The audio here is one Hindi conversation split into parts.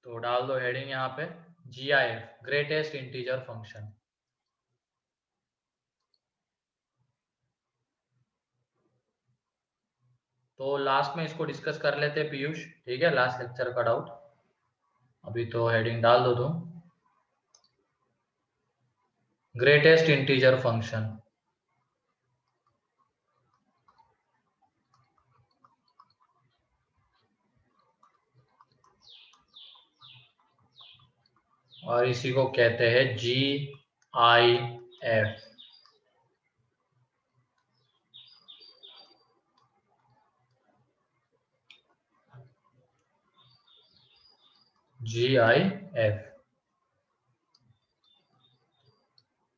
तो डाल दो हेडिंग यहाँ पे GIF, ग्रेटेस्ट इंटीजर फंक्शन। तो लास्ट में इसको डिस्कस कर लेते हैं पीयूष, ठीक है, लास्ट लेक्चर का डाउट। अभी तो हेडिंग डाल दो तुम, ग्रेटेस्ट इंटीजर फंक्शन। और इसी को कहते हैं GIF। GIF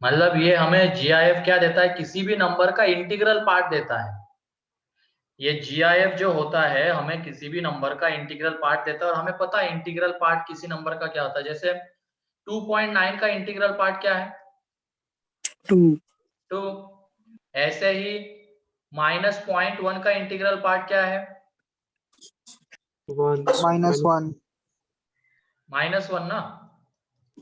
मतलब ये हमें GIF क्या देता है, किसी भी नंबर का इंटीग्रल पार्ट देता है। ये GIF जो होता है हमें किसी भी नंबर का इंटीग्रल पार्ट देता है, और हमें पता है इंटीग्रल पार्ट किसी नंबर का क्या होता है। जैसे 2.9 का इंटीग्रल पार्ट क्या है? 2। ऐसे ही -0.1 का इंटीग्रल पार्ट क्या है? -1 -1 ना।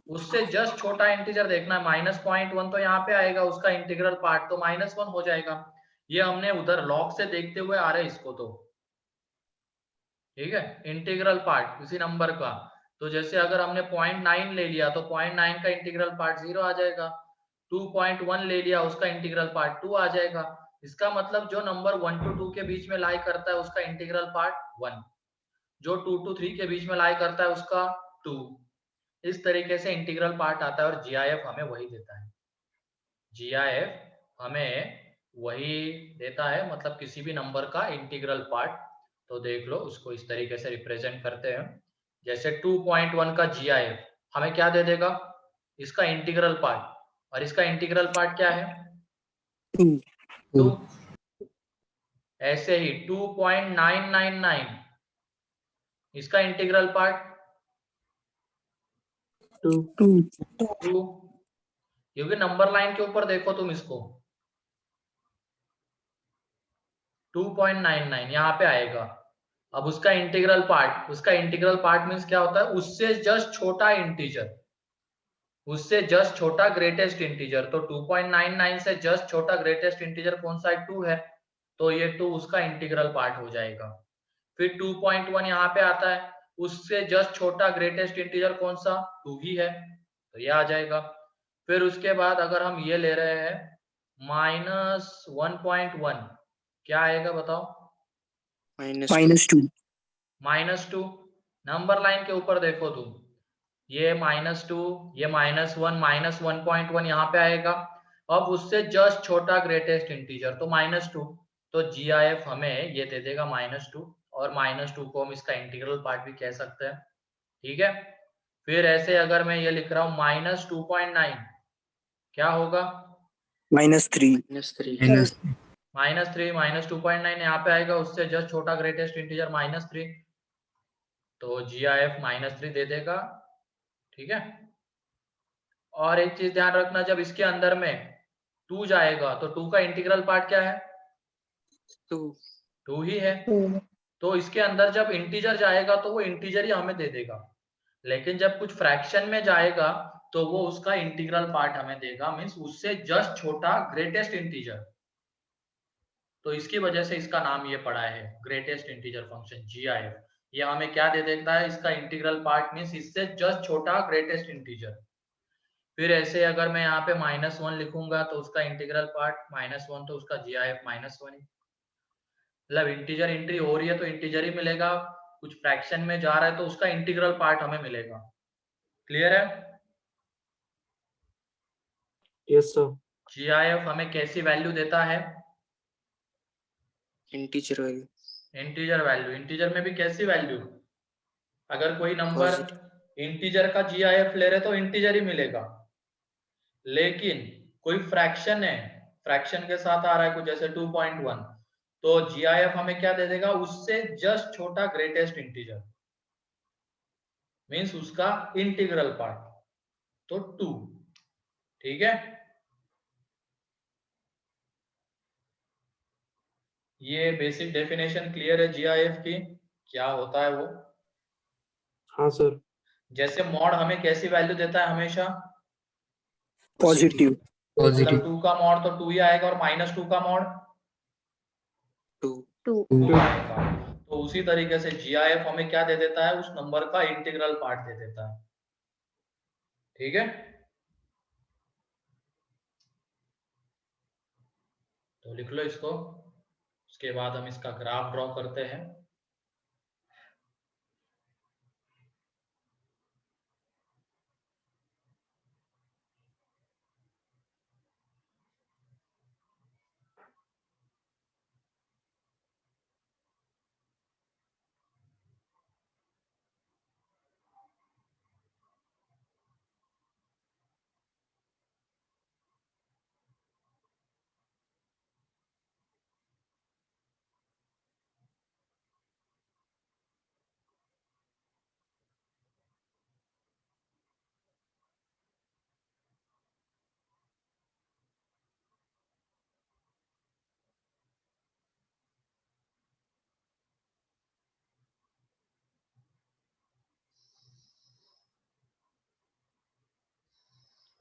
उससे जस्ट छोटा इंटीजर देखना है, -0.1 तो यहाँ पे आएगा उसका इंटीग्रल पार्ट, तो -1 हो जाएगा। ये हमने उधर लॉग से देखते हुए आ रहे इसको, तो ठीक है, इंटीग्रल पार्ट किसी नंबर का। तो जैसे अगर हमने 0.9 ले लिया तो 0.9 का इंटीग्रल पार्ट 0 आ जाएगा। 2.1 ले लिया उसका इंटीग्रल पार्ट 2 आ जाएगा। इसका मतलब जो नंबर 1 to 2 के बीच में लाई करता है उसका इंटीग्रल पार्ट 1, जो 2 to 3 के बीच में लाई करता है उसका 2। इस तरीके से इंटीग्रल पार्ट आता है, और GIF हमें वही देता है। GIF हमें वही देता है, मतलब किसी भी नंबर का इंटीग्रल पार्ट। तो देख लो उसको इस तरीके से रिप्रेजेंट करते हैं। जैसे 2.1 का GIF हमें क्या दे देगा, इसका इंटीग्रल पार्ट, और इसका इंटीग्रल पार्ट क्या है? 2। ऐसे ही 2.999 इसका इंटीग्रल पार्ट 2। क्योंकि नंबर लाइन के ऊपर देखो तुम इसको 2.99 यहाँ पे आएगा। अब उसका इंटीग्रल पार्ट मीन्स क्या होता है, उससे जस्ट छोटा इंटीजर, उससे जस्ट छोटा ग्रेटेस्ट इंटीजर। तो 2.99 से जस्ट छोटा ग्रेटेस्ट इंटीजर कौन सा है? 2 है। तो ये 2 उसका इंटीग्रल पार्ट हो जाएगा। फिर 2.1 यहाँ पे आता है, उससे जस्ट छोटा ग्रेटेस्ट इंटीजर कौन सा? 2 ही है, तो ये आ जाएगा। फिर उसके बाद अगर हम ये ले रहे हैं -1.1, क्या आएगा बताओ? -2 -2। नंबर लाइन के ऊपर देखो तुम, ये -2, ये -1, -1.1 यहाँ पे आएगा। अब उससे जस्ट छोटा ग्रेटेस्ट इंटीजर तो -2, तो GIF हमें ये दे देगा -2, और -2 को हम इसका इंटीग्रल पार्ट भी कह सकते हैं, ठीक है। फिर ऐसे अगर मैं ये लिख रहा हूँ -2.9, क्या होगा? -3 -3 -2.9 यहाँ पे आएगा, उससे जस्ट छोटा ग्रेटेस्ट इंटीजर -3, तो GIF -3 दे देगा, ठीक है। और एक चीज ध्यान रखना, जब इसके अंदर में 2 जाएगा तो 2 का इंटीग्रल पार्ट क्या है? 2 ही है। तो इसके अंदर जब इंटीजर जाएगा तो वो इंटीजर ही हमें दे देगा, लेकिन जब कुछ फ्रैक्शन में जाएगा तो वो उसका इंटीग्रल पार्ट हमें देगा, मीन्स उससे जस्ट छोटा ग्रेटेस्ट इंटीजर। तो इसकी वजह से इसका नाम ये पड़ा है ग्रेटेस्ट इंटीजर फंक्शन GIF। ये हमें क्या दे देता है? इसका इंटीग्रल पार्ट मीन्स इससे जस्ट छोटा ग्रेटेस्ट इंटीजर। फिर ऐसे अगर मैं यहाँ पे -1 लिखूंगा तो उसका इंटीग्रल पार्ट -1, तो उसका GIF -1 ही। मतलब इंटीजर एंट्री हो रही है तो इंटीजर ही मिलेगा, कुछ फ्रैक्शन में जा रहा है तो उसका इंटीग्रल पार्ट हमें मिलेगा। क्लियर है? Yes sir. GIF हमें कैसी वैल्यू देता है? Integer value. Integer value. Integer में भी कैसी वैल्यू? अगर कोई नंबर इंटीजर का GIF ले रहे तो इंटीजर ही मिलेगा, लेकिन कोई फ्रैक्शन है, फ्रैक्शन के साथ आ रहा है कुछ, जैसे 2.1, तो GIF हमें क्या दे देगा? उससे जस्ट छोटा ग्रेटेस्ट इंटीजर, मीन्स उसका इंटीग्रल पार्ट, तो 2, ठीक है। ये बेसिक डेफिनेशन क्लियर है GIF की, क्या होता है वो? हाँ सर। जैसे मॉड हमें कैसी वैल्यू देता है हमेशा, पॉजिटिव। मतलब 2 का मॉड तो 2 ही आएगा, और -2 का मॉड 2 2 आएगा। तो उसी तरीके से GIF हमें क्या दे देता है, उस नंबर का इंटीग्रल पार्ट दे देता है। ठीक है, तो लिख लो इसको। उसके बाद हम इसका ग्राफ ड्रॉ करते हैं।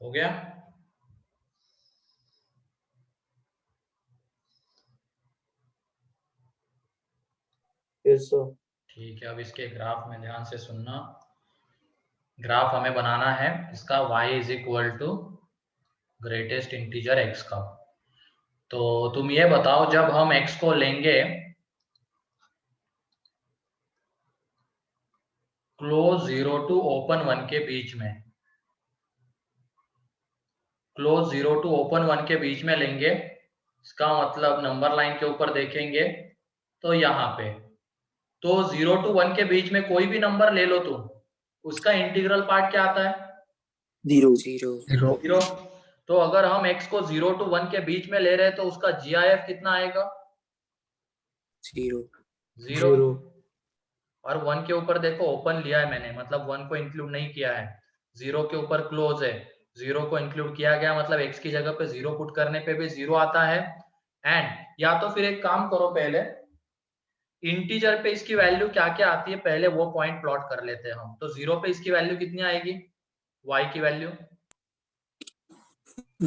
हो गया? Yes sir. ठीक है, अब इसके ग्राफ में ध्यान से सुनना। ग्राफ हमें बनाना है इसका y is equal to greatest integer x का। तो तुम ये बताओ, जब हम x को लेंगे क्लोज 0 टू ओपन 1 के बीच में, क्लोज 0 टू ओपन 1 के बीच में लेंगे, इसका मतलब नंबर लाइन के ऊपर देखेंगे तो यहाँ पे, तो 0 टू 1 के बीच में कोई भी नंबर ले लो तुम, उसका इंटीग्रल पार्ट क्या आता है? 0 0। तो अगर हम x को 0 टू 1 के बीच में ले रहे हैं तो उसका GIF कितना आएगा? 0। और 1 के ऊपर देखो ओपन लिया है मैंने, मतलब 1 को इंक्लूड नहीं किया है। 0 के ऊपर क्लोज है, 0 को इंक्लूड किया गया, मतलब x की जगह पे 0 पुट करने पे भी 0 आता है। एंड या तो फिर एक काम करो, पहले इंटीजर पे इसकी वैल्यू क्या क्या आती है पहले वो पॉइंट प्लॉट कर लेते हैं हम। तो 0 पे इसकी वैल्यू कितनी आएगी, y की वैल्यू?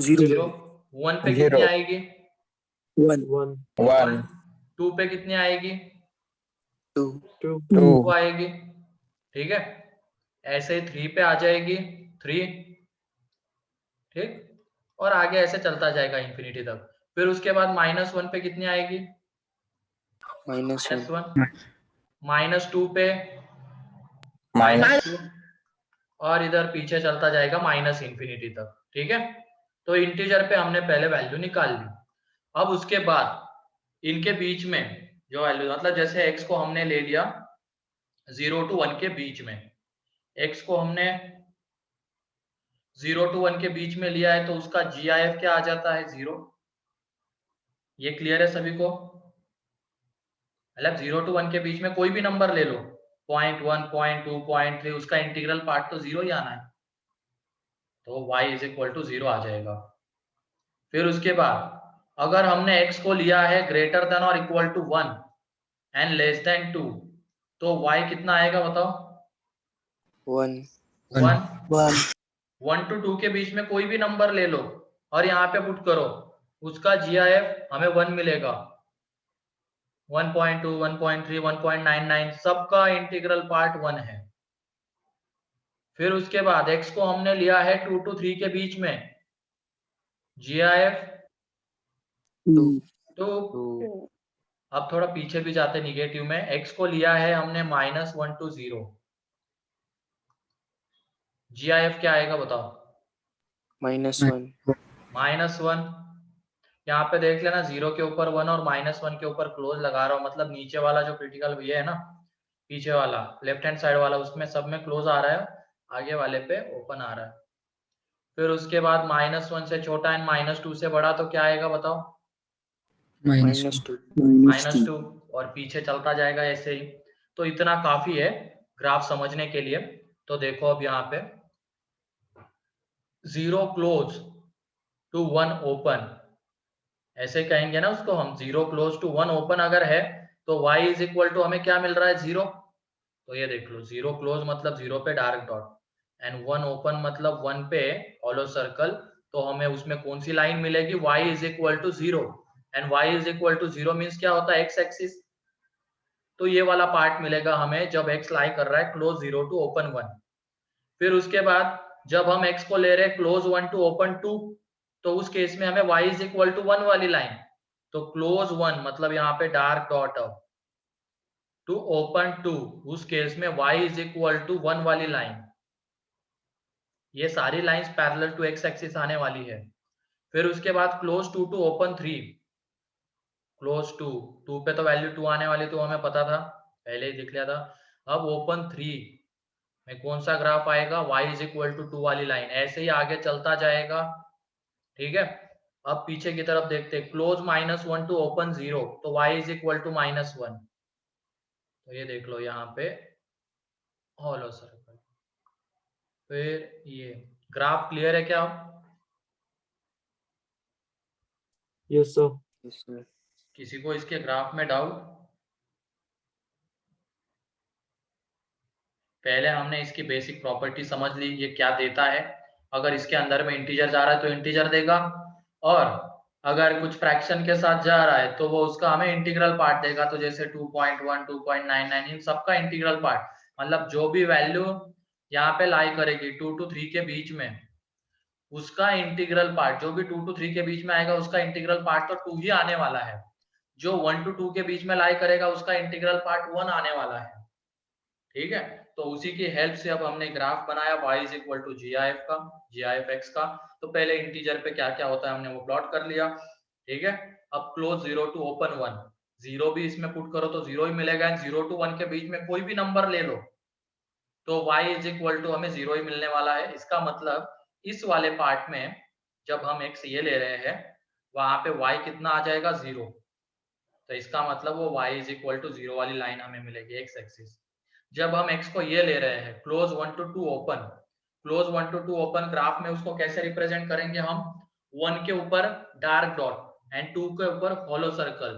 0। 1 पे कितनी आएगी? 1 2 पे कितनी आएगी? 2 2 आएगी। ठीक है, ऐसे ही 3 पे आ जाएगी 3। ठीक, और आगे ऐसे चलता जाएगा इंफिनिटी तक। फिर उसके बाद -1 पे कितनी आएगी? -1। -2 पे -2, और इधर पीछे चलता जाएगा माइनस इंफिनिटी तक। ठीक है, तो इंटीजर पे हमने पहले वैल्यू निकाल ली। अब उसके बाद इनके बीच में जो वैल्यू, मतलब जैसे x को हमने ले लिया 0 टू 1 के बीच में, x को हमने 0 टू 1 के बीच में लिया है, तो उसका GIF क्या आ जाता है? 0। ये क्लियर है सभी को? मतलब 0 टू 1 के बीच में कोई भी नंबर ले लो, 0.1 0.2 0.3, उसका इंटीग्रल पार्ट तो 0 ही आना है, तो y इज इक्वल टू 0 आ जाएगा। फिर उसके बाद अगर हमने x को लिया है ग्रेटर देन और equal to 1 and less than 2, तो y कितना आएगा बताओ? 1 1 टू 2 के बीच में कोई भी नंबर ले लो और यहाँ पे पुट करो, उसका GIF हमें 1 मिलेगा। 1.2 1.3 1.99 सबका इंटीग्रल पार्ट 1 है। फिर उसके बाद x को हमने लिया है 2 टू 3 के बीच में, GIF 2। अब थोड़ा पीछे भी जाते निगेटिव में, x को लिया है हमने -1 टू 0, GIF क्या आएगा बताओ? -1। यहाँ पे देख लेना, 0 के ऊपर 1 और -1 के ऊपर क्लोज लगा रहा हूँ, मतलब नीचे वाला जो क्रिटिकल ये है ना, पीछे वाला लेफ्ट हैंड साइड वाला, उसमें सब में क्लोज आ रहा है, आगे वाले पे ओपन आ रहा है। फिर उसके बाद -1 से छोटा एंड -2 से बड़ा, तो क्या आएगा बताओ? -2, और पीछे चलता जाएगा ऐसे ही। तो इतना काफी है ग्राफ समझने के लिए। तो देखो अब यहाँ पे 0 क्लोज टू 1 ओपन, ऐसे कहेंगे ना उसको हम, 0 क्लोज टू 1 ओपन अगर है तो y इज इक्वल टू हमें क्या मिल रहा है? 0। तो ये देख लो, 0 क्लोज मतलब 0 पे डार्क डॉट, एंड 1 ओपन मतलब 1 पे हॉलो सर्कल। तो हमें उसमें कौन सी लाइन मिलेगी, y is equal to 0, and y is equal to 0 means क्या होता है, x एक्सिस। तो ये वाला पार्ट मिलेगा हमें जब x लाई कर रहा है क्लोज 0 टू ओपन 1। फिर उसके बाद जब हम x को ले रहे हैं क्लोज 1 टू ओपन 2, तो उस केस में हमें y इज इक्वल टू 1 वाली लाइन। तो क्लोज 1 मतलब यहाँ पे डार्क डॉट टू ओपन 2, उस केस में y इज इक्वल टू 1 वाली लाइन। ये सारी lines parallel to x axis आने वाली है। फिर उसके बाद क्लोज 2 टू ओपन 3, क्लोज 2 पे तो वैल्यू 2 आने वाली, तो हमें पता था, पहले ही दिख लिया था। अब ओपन 3 में कौन सा ग्राफ आएगा, y इज इक्वल टू 2 वाली लाइन। ऐसे ही आगे चलता जाएगा, ठीक है। अब पीछे की तरफ देखते हैं, क्लोज -1 टू ओपन 0, तो y इज इक्वल टू -1। तो ये देख लो यहाँ पे हॉलो सर्कल। फिर ये ग्राफ क्लियर है क्या? Yes, sir. Yes, sir. किसी को इसके ग्राफ में डाउट? पहले हमने इसकी बेसिक प्रॉपर्टी समझ ली, ये क्या देता है। अगर इसके अंदर में इंटीजर जा रहा है तो इंटीजर देगा, और अगर कुछ फ्रैक्शन के साथ जा रहा है तो वो उसका हमें इंटीग्रल पार्ट देगा। तो जैसे 2.1, 2.99, इन सबका इंटीग्रल पार्ट, मतलब जो भी वैल्यू यहाँ पे लाई करेगी 2 to 3 के बीच में, उसका इंटीग्रल पार्ट, जो भी 2 to 3 के बीच में आएगा उसका इंटीग्रल पार्ट तो 2 ही आने वाला है। जो 1 to 2 के बीच में लाई करेगा उसका इंटीग्रल पार्ट 1 आने वाला है, ठीक है। तो उसी की हेल्प से अब हमने ग्राफ बनाया y is equal to G I F का, जी आई एफ एक्स का। तो पहले इंटीजर पे क्या क्या होता है हमने वो प्लॉट कर लिया, ठीक है। अब क्लोज 0 टू ओपन 1, 0 भी इसमें पुट करो तो 0 ही मिलेगा, 0 टू 1 के बीच में कोई भी नंबर ले लो तो y इज इक्वल टू हमें 0 ही मिलने वाला है। इसका मतलब इस वाले पार्ट में जब हम x ये ले रहे हैं, वहां पे y कितना आ जाएगा, 0। तो इसका मतलब वो y इज इक्वल टू 0 वाली लाइन हमें मिलेगी x एक्सिस। जब हम x को ये ले रहे हैं close 1 to 2 open, close 1 to 2 open graph में उसको कैसे रिप्रेजेंट करेंगे हम, 1 के ऊपर डार्क डॉट एंड 2 के ऊपर हॉलो सर्कल।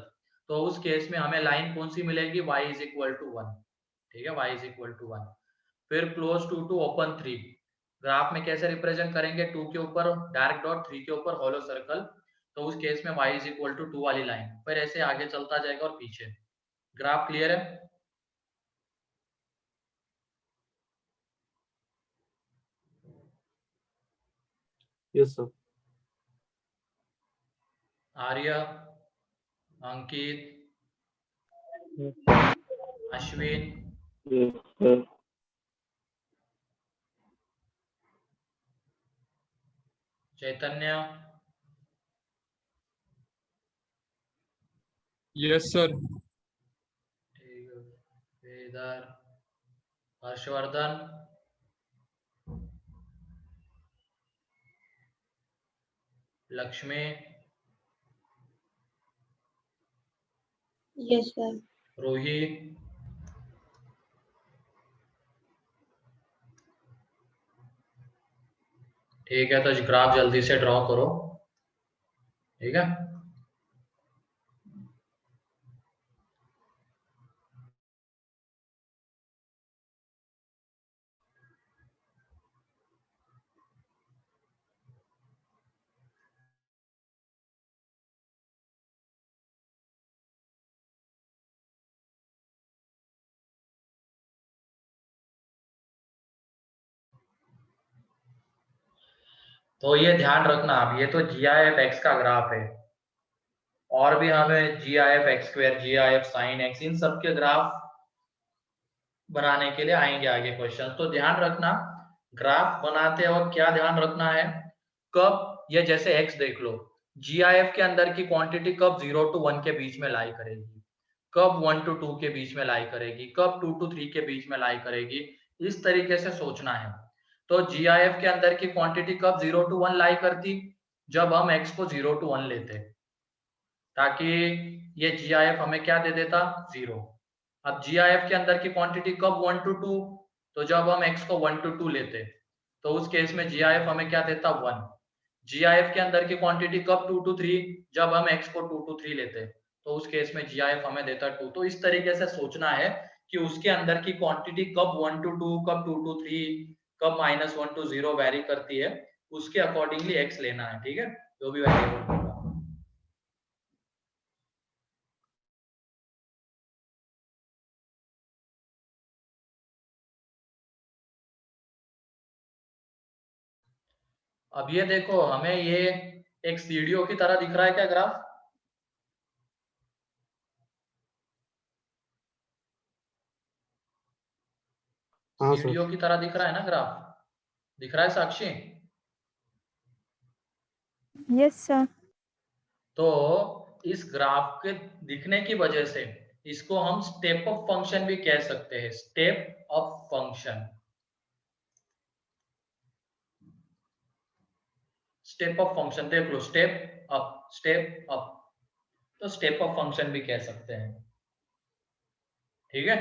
तो उस केस में हमें लाइन कौन सी मिलेगी, y इज इक्वल टू 1, ठीक है, y इज इक्वल टू 1। फिर क्लोज 2 टू ओपन 3 ग्राफ में कैसे रिप्रेजेंट करेंगे, 2 के ऊपर डार्क डॉट, 3 के ऊपर हॉलो सर्कल। तो उस केस में y इज इक्वल टू 2 वाली लाइन। फिर ऐसे आगे चलता जाएगा और पीछे। ग्राफ क्लियर है? Yes, sir. आर्य, अंकित, अश्विन, Yes, sir. चैतन्य, यस सर। ठीक है, फिर इधर हर्षवर्धन, लक्ष्मी, Yes, sir. रूही, ठीक है। तो ग्राफ जल्दी से ड्रॉ करो, ठीक है। तो ये ध्यान रखना आप, ये तो जी आई एफ एक्स का ग्राफ है, और भी हमें G I F X square, G I F sine X, इन सब के ग्राफ बनाने के लिए आएंगे आगे क्वेश्चन। तो ध्यान रखना ग्राफ बनाते वक्त क्या ध्यान रखना है, कब ये जैसे x देख लो, जी आई एफ के अंदर की क्वांटिटी कब 0 to 1 के बीच में लाई करेगी, कब 1 to 2 के बीच में लाई करेगी, कब 2 to 3 के बीच में लाई करेगी, इस तरीके से सोचना है। तो जी आई एफ के अंदर की क्वांटिटी कब 0 to 1 लाई करती, जब हम x को 0 to 1 लेते, ताकि ये जी आई एफ हमें क्या दे देता, 0। अब जी आई एफ के अंदर की क्वांटिटी कब 1 to 2, तो जब हम x को 1 to 2 लेते, तो उस केस में जी आई एफ हमें क्या देता, 1। जी आई एफ के अंदर की क्वांटिटी कब 2 to 3, जब हम x को 2 to 3 लेते, तो उस केस में जी आई एफ हमें देता 2। तो इस तरीके से सोचना है कि उसके अंदर की क्वांटिटी कब 1 to 2, कब 2 to 3, कब -1 to 0 वैरी करती है, उसके अकॉर्डिंगली x लेना है, ठीक है, जो भी वेरिएबल होगा। अब ये देखो, हमें ये एक सीढ़ियों की तरह दिख रहा है क्या ग्राफ? हाँ सर। सीढ़ियों की तरह दिख रहा है ना ग्राफ? दिख रहा है साक्षी? Yes sir. तो इस ग्राफ के दिखने की वजह से इसको हम स्टेप अप फंक्शन भी कह सकते हैं, step up function. Step up function देख लो, स्टेप अप, स्टेप अप, तो स्टेप अप फंक्शन भी कह सकते हैं, ठीक है।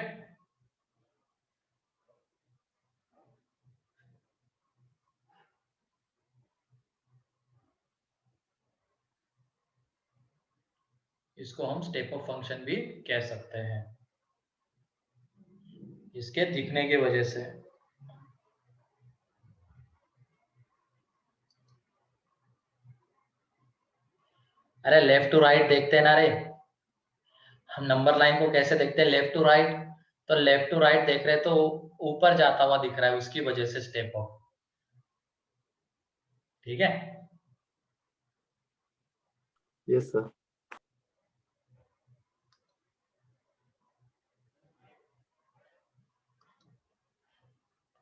इसको हम स्टेप अप फंक्शन भी कह सकते हैं इसके दिखने की वजह से। अरे लेफ्ट टू राइट देखते हैं ना रे, हम नंबर लाइन को कैसे देखते हैं, लेफ्ट टू राइट। तो लेफ्ट टू राइट देख रहे हैं तो ऊपर जाता हुआ दिख रहा है, उसकी वजह से स्टेप अप, ठीक है। Yes sir.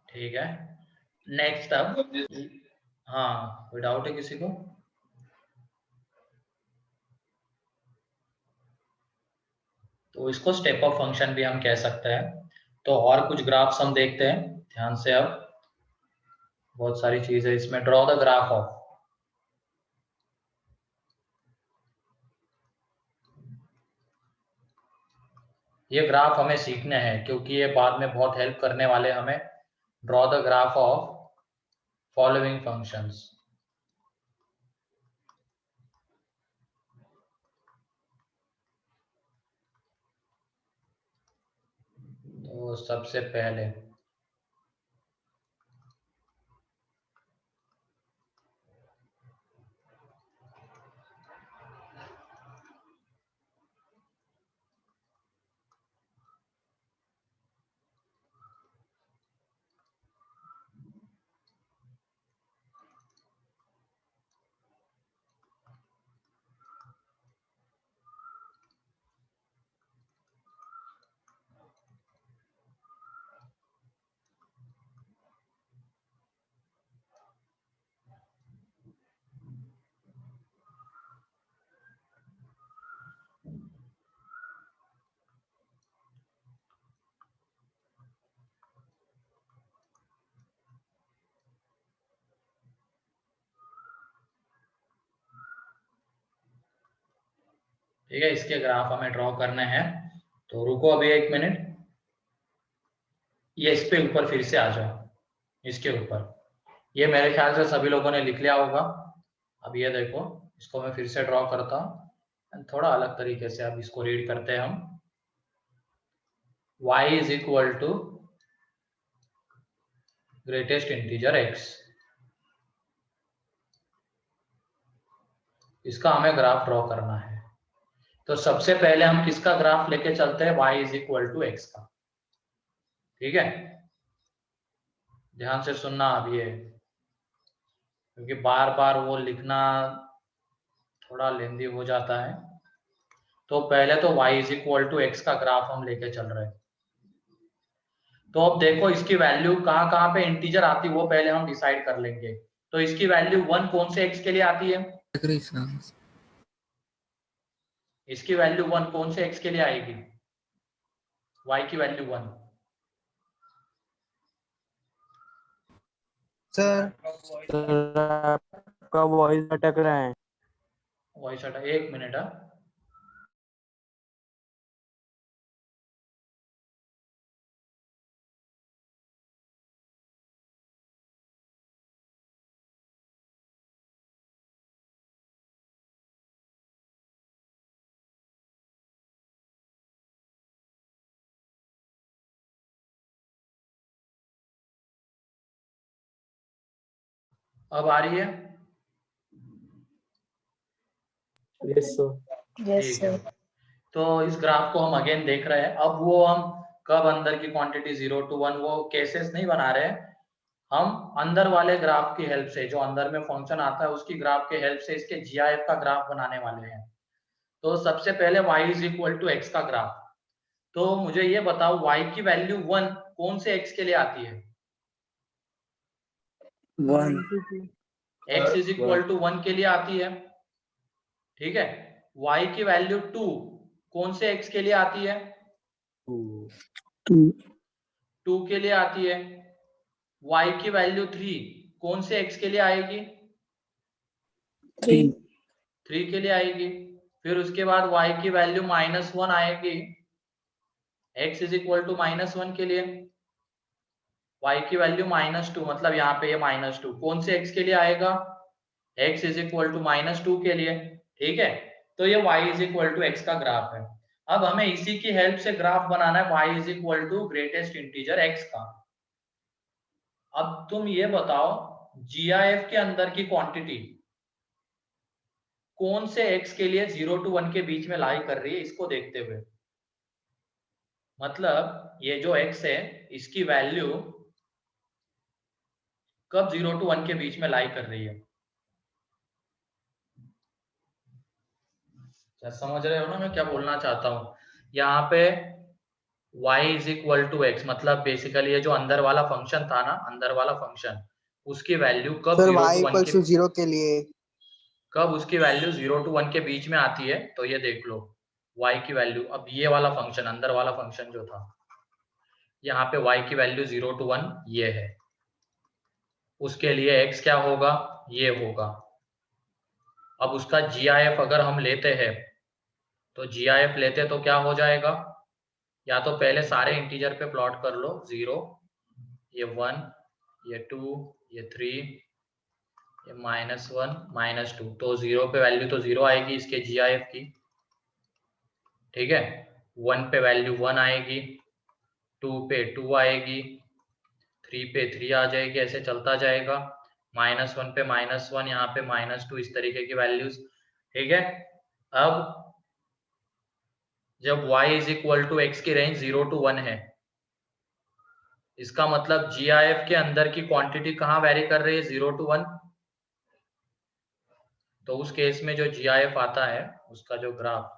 ठीक है, नेक्स्ट अब, हाँ कोई डाउट है किसी को? तो इसको स्टेप अप फंक्शन भी हम कह सकते हैं। तो और कुछ ग्राफ्स हम देखते हैं ध्यान से। अब बहुत सारी चीज है इसमें, ड्रॉ द ग्राफ ऑफ। ये ग्राफ हमें सीखने हैं क्योंकि ये बाद में बहुत हेल्प करने वाले हमें। Draw the graph of following functions. तो सबसे पहले ठीक है, इसके ग्राफ हमें ड्रॉ करने हैं। तो रुको अभी 1 मिनट, ये इस पे ऊपर फिर से आ जाओ, इसके ऊपर। ये मेरे ख्याल से सभी लोगों ने लिख लिया होगा। अब ये देखो, इसको मैं फिर से ड्रॉ करता हूँ थोड़ा अलग तरीके से। अब इसको रीड करते हैं हम, y is equal to greatest integer x। इसका हमें ग्राफ ड्रॉ करना है। तो सबसे पहले हम किसका ग्राफ लेके चलते हैं, y is equal to x का, ठीक है। ध्यान से सुनना अब ये, क्योंकि बार बार वो लिखना थोड़ा लेंदी हो जाता है। तो पहले तो y is equal to x का ग्राफ हम लेके चल रहे हैं। तो अब देखो इसकी वैल्यू कहाँ कहाँ पे इंटीजर आती है वो पहले हम डिसाइड कर लेंगे। तो इसकी वैल्यू 1 कौन से x के लिए आती है, इसकी वैल्यू 1 कौन से x के लिए आएगी, y की वैल्यू 1। सर आपका वॉइस अटक रहा है। वॉइस हटा, 1 मिनट। अब आ रही है? Yes sir. ठीक है। तो इस ग्राफ को हम अगेन देख रहे हैं। अब वो हम कब अंदर की क्वांटिटी 0 to 1 वो केसेस नहीं बना रहे हैं, हम अंदर वाले ग्राफ की हेल्प से, जो अंदर में फंक्शन आता है उसकी ग्राफ के हेल्प से इसके जीआईएफ का ग्राफ बनाने वाले हैं। तो सबसे पहले y is equal to x का ग्राफ। तो मुझे ये बताओ y की वैल्यू 1 कौन से x के लिए आती है? 1 x इज इक्वल टू 1 के लिए आती है। ठीक है। y की वैल्यू 2 कौन से x के लिए आती है? 2 2 के लिए आती है। y की वैल्यू 3 कौन से x के लिए आएगी? 3 3 के लिए आएगी। फिर उसके बाद y की वैल्यू -1 आएगी x इज इक्वल टू -1 के लिए। y की वैल्यू -2 मतलब यहाँ पे ये -2 कौन से x के लिए आएगा? x इज इक्वल टू -2 के लिए। ठीक है। तो ये y is equal to x का ग्राफ है। अब हमें इसी की हेल्प से ग्राफ बनाना है y is equal to greatest integer x का। अब तुम ये बताओ GIF के अंदर की क्वांटिटी कौन से x के लिए 0 to 1 के बीच में लाई कर रही है, इसको देखते हुए। मतलब ये जो x है इसकी वैल्यू कब 0 to 1 के बीच में लाई कर रही है। समझ रहे हो ना मैं क्या बोलना चाहता हूँ? यहाँ पे y is equal to x मतलब बेसिकली ये जो अंदर वाला फंक्शन था ना, अंदर वाला फंक्शन, उसकी वैल्यू कब सर 0 y to 1 इक्वल्स के, टू 0 के लिए कब उसकी वैल्यू 0 to 1 के बीच में आती है। तो ये देख लो y की वैल्यू, अब ये वाला फंक्शन, अंदर वाला फंक्शन जो था, यहाँ पे y की वैल्यू 0 to 1 ये है, उसके लिए x क्या होगा? ये होगा। अब उसका GIF अगर हम लेते हैं तो GIF लेते तो क्या हो जाएगा? या तो पहले सारे इंटीजर पे प्लॉट कर लो, 0, ये 1, ये 2, ये 3, ये -1, -2, तो 0 पे वैल्यू तो 0 आएगी इसके GIF की। ठीक है। 1 पे वैल्यू 1 आएगी, 2 पे 2 आएगी, 3 पे 3 आ जाएगी, ऐसे चलता जाएगा। -1 पे -1, यहाँ पे -2, इस तरीके की वैल्यूज। ठीक है। अब जब y is equal to x की रेंज 0 to 1 है, इसका मतलब GIF के अंदर की क्वांटिटी कहाँ वेरी कर रही है? 0 to 1। तो उस केस में जो GIF आता है उसका जो ग्राफ,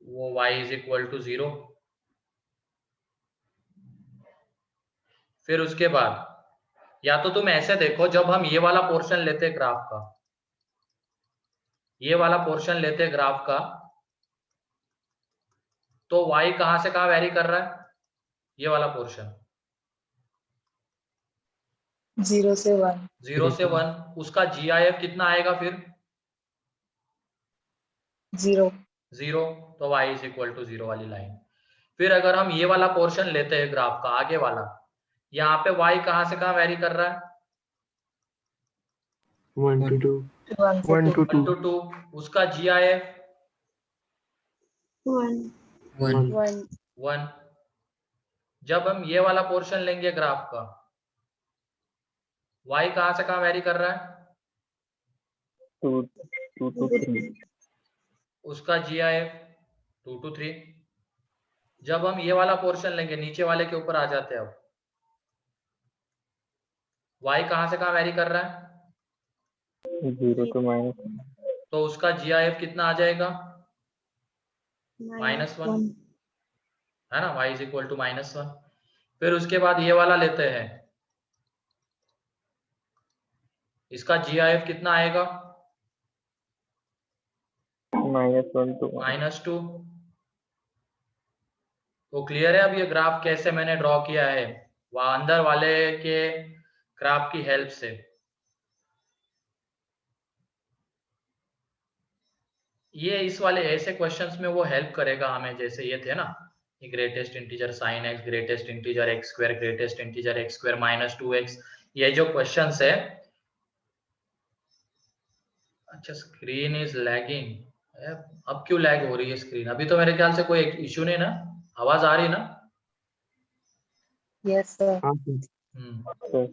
वो y इज इक्वल टू 0। फिर उसके बाद या तो तुम ऐसे देखो, जब हम ये वाला पोर्शन लेते ग्राफ का, ये वाला पोर्शन लेते ग्राफ का, तो y कहां से कहां वेरी कर रहा है? ये वाला पोर्शन 0 से 1 0 से 1, उसका GIF कितना आएगा फिर? 0 0। तो y इज इक्वल टू 0 वाली लाइन। फिर अगर हम ये वाला पोर्शन लेते हैं ग्राफ का, आगे वाला, यहाँ पे y कहां से कहां वेरी कर रहा है? 1 to 2। 1 से 2 1 to 2, उसका GIF 1 1। जब हम ये वाला पोर्शन लेंगे ग्राफ का, y कहां से कहां वेरी कर रहा है? 2 to 3 उसका GIF 2 to 3। जब हम ये वाला पोर्शन लेंगे, नीचे वाले के ऊपर आ जाते हैं, अब y कहां से कहां वेरी कर रहा है? 0 to -1 तो उसका GIF कितना आ जाएगा? -1, है ना, y इज इक्वल टू -1। फिर उसके बाद ये वाला लेते हैं, इसका GIF कितना आएगा? -1 to 1 -2। तो क्लियर है अब ये ग्राफ कैसे मैंने ड्रॉ किया है, वह अंदर वाले के ग्राफ की हेल्प से। ये इस वाले ऐसे क्वेश्चंस में वो हेल्प करेगा हमें, जैसे ये थे ना, greatest integer sin x, greatest integer x square, greatest integer x square -2x, ये जो क्वेश्चंस है। अच्छा, स्क्रीन इज लैगिंग। अब क्यों लैग हो रही है स्क्रीन? अभी तो मेरे ख्याल से कोई इश्यू नहीं ना, आवाज आ रही ना? यस सर हाँ सर। हम्म। सर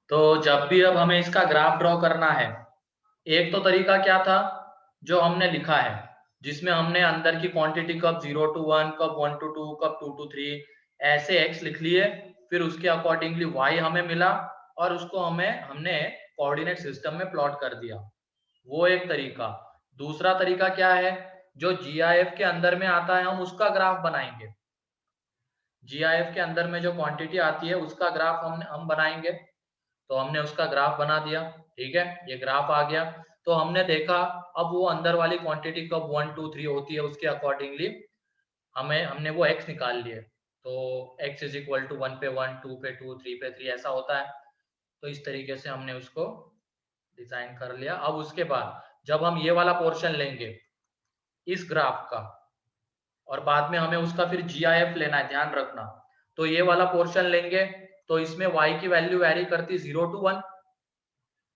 तो जब भी अब हमें इसका ग्राफ ड्रॉ करना है, एक तो तरीका क्या था जो हमने लिखा है, जिसमें हमने अंदर की क्वांटिटी कब 0 to 1, कब 1 to 2, कब 2 to 3 ऐसे x लिख लिए, फिर उसके अकॉर्डिंगली y हमें मिला और उसको हमने कोऑर्डिनेट सिस्टम में प्लॉट कर दिया। वो एक तरीका। दूसरा तरीका क्या है, जो GIF के अंदर में आता है हम उसका ग्राफ बनाएंगे। GIF के अंदर में जो क्वांटिटी आती है उसका ग्राफ हम बनाएंगे। तो हमने उसका ग्राफ बना दिया, ठीक है, ये ग्राफ आ गया। तो हमने देखा अब वो अंदर वाली क्वांटिटी कब 1 2 3 होती है उसके अकॉर्डिंगली हमने वो x निकाल लिए। तो x इज इक्वल टू 1 पे 1, 2 पे 2, 3 पे 3 ऐसा होता है। तो इस तरीके से हमने उसको डिजाइन कर लिया। अब उसके बाद जब हम ये वाला पोर्शन लेंगे इस ग्राफ का और बाद में हमें उसका फिर GIF लेना है, ध्यान रखना। तो ये वाला पोर्शन लेंगे तो इसमें y की वैल्यू वेरी करती 0 to 1,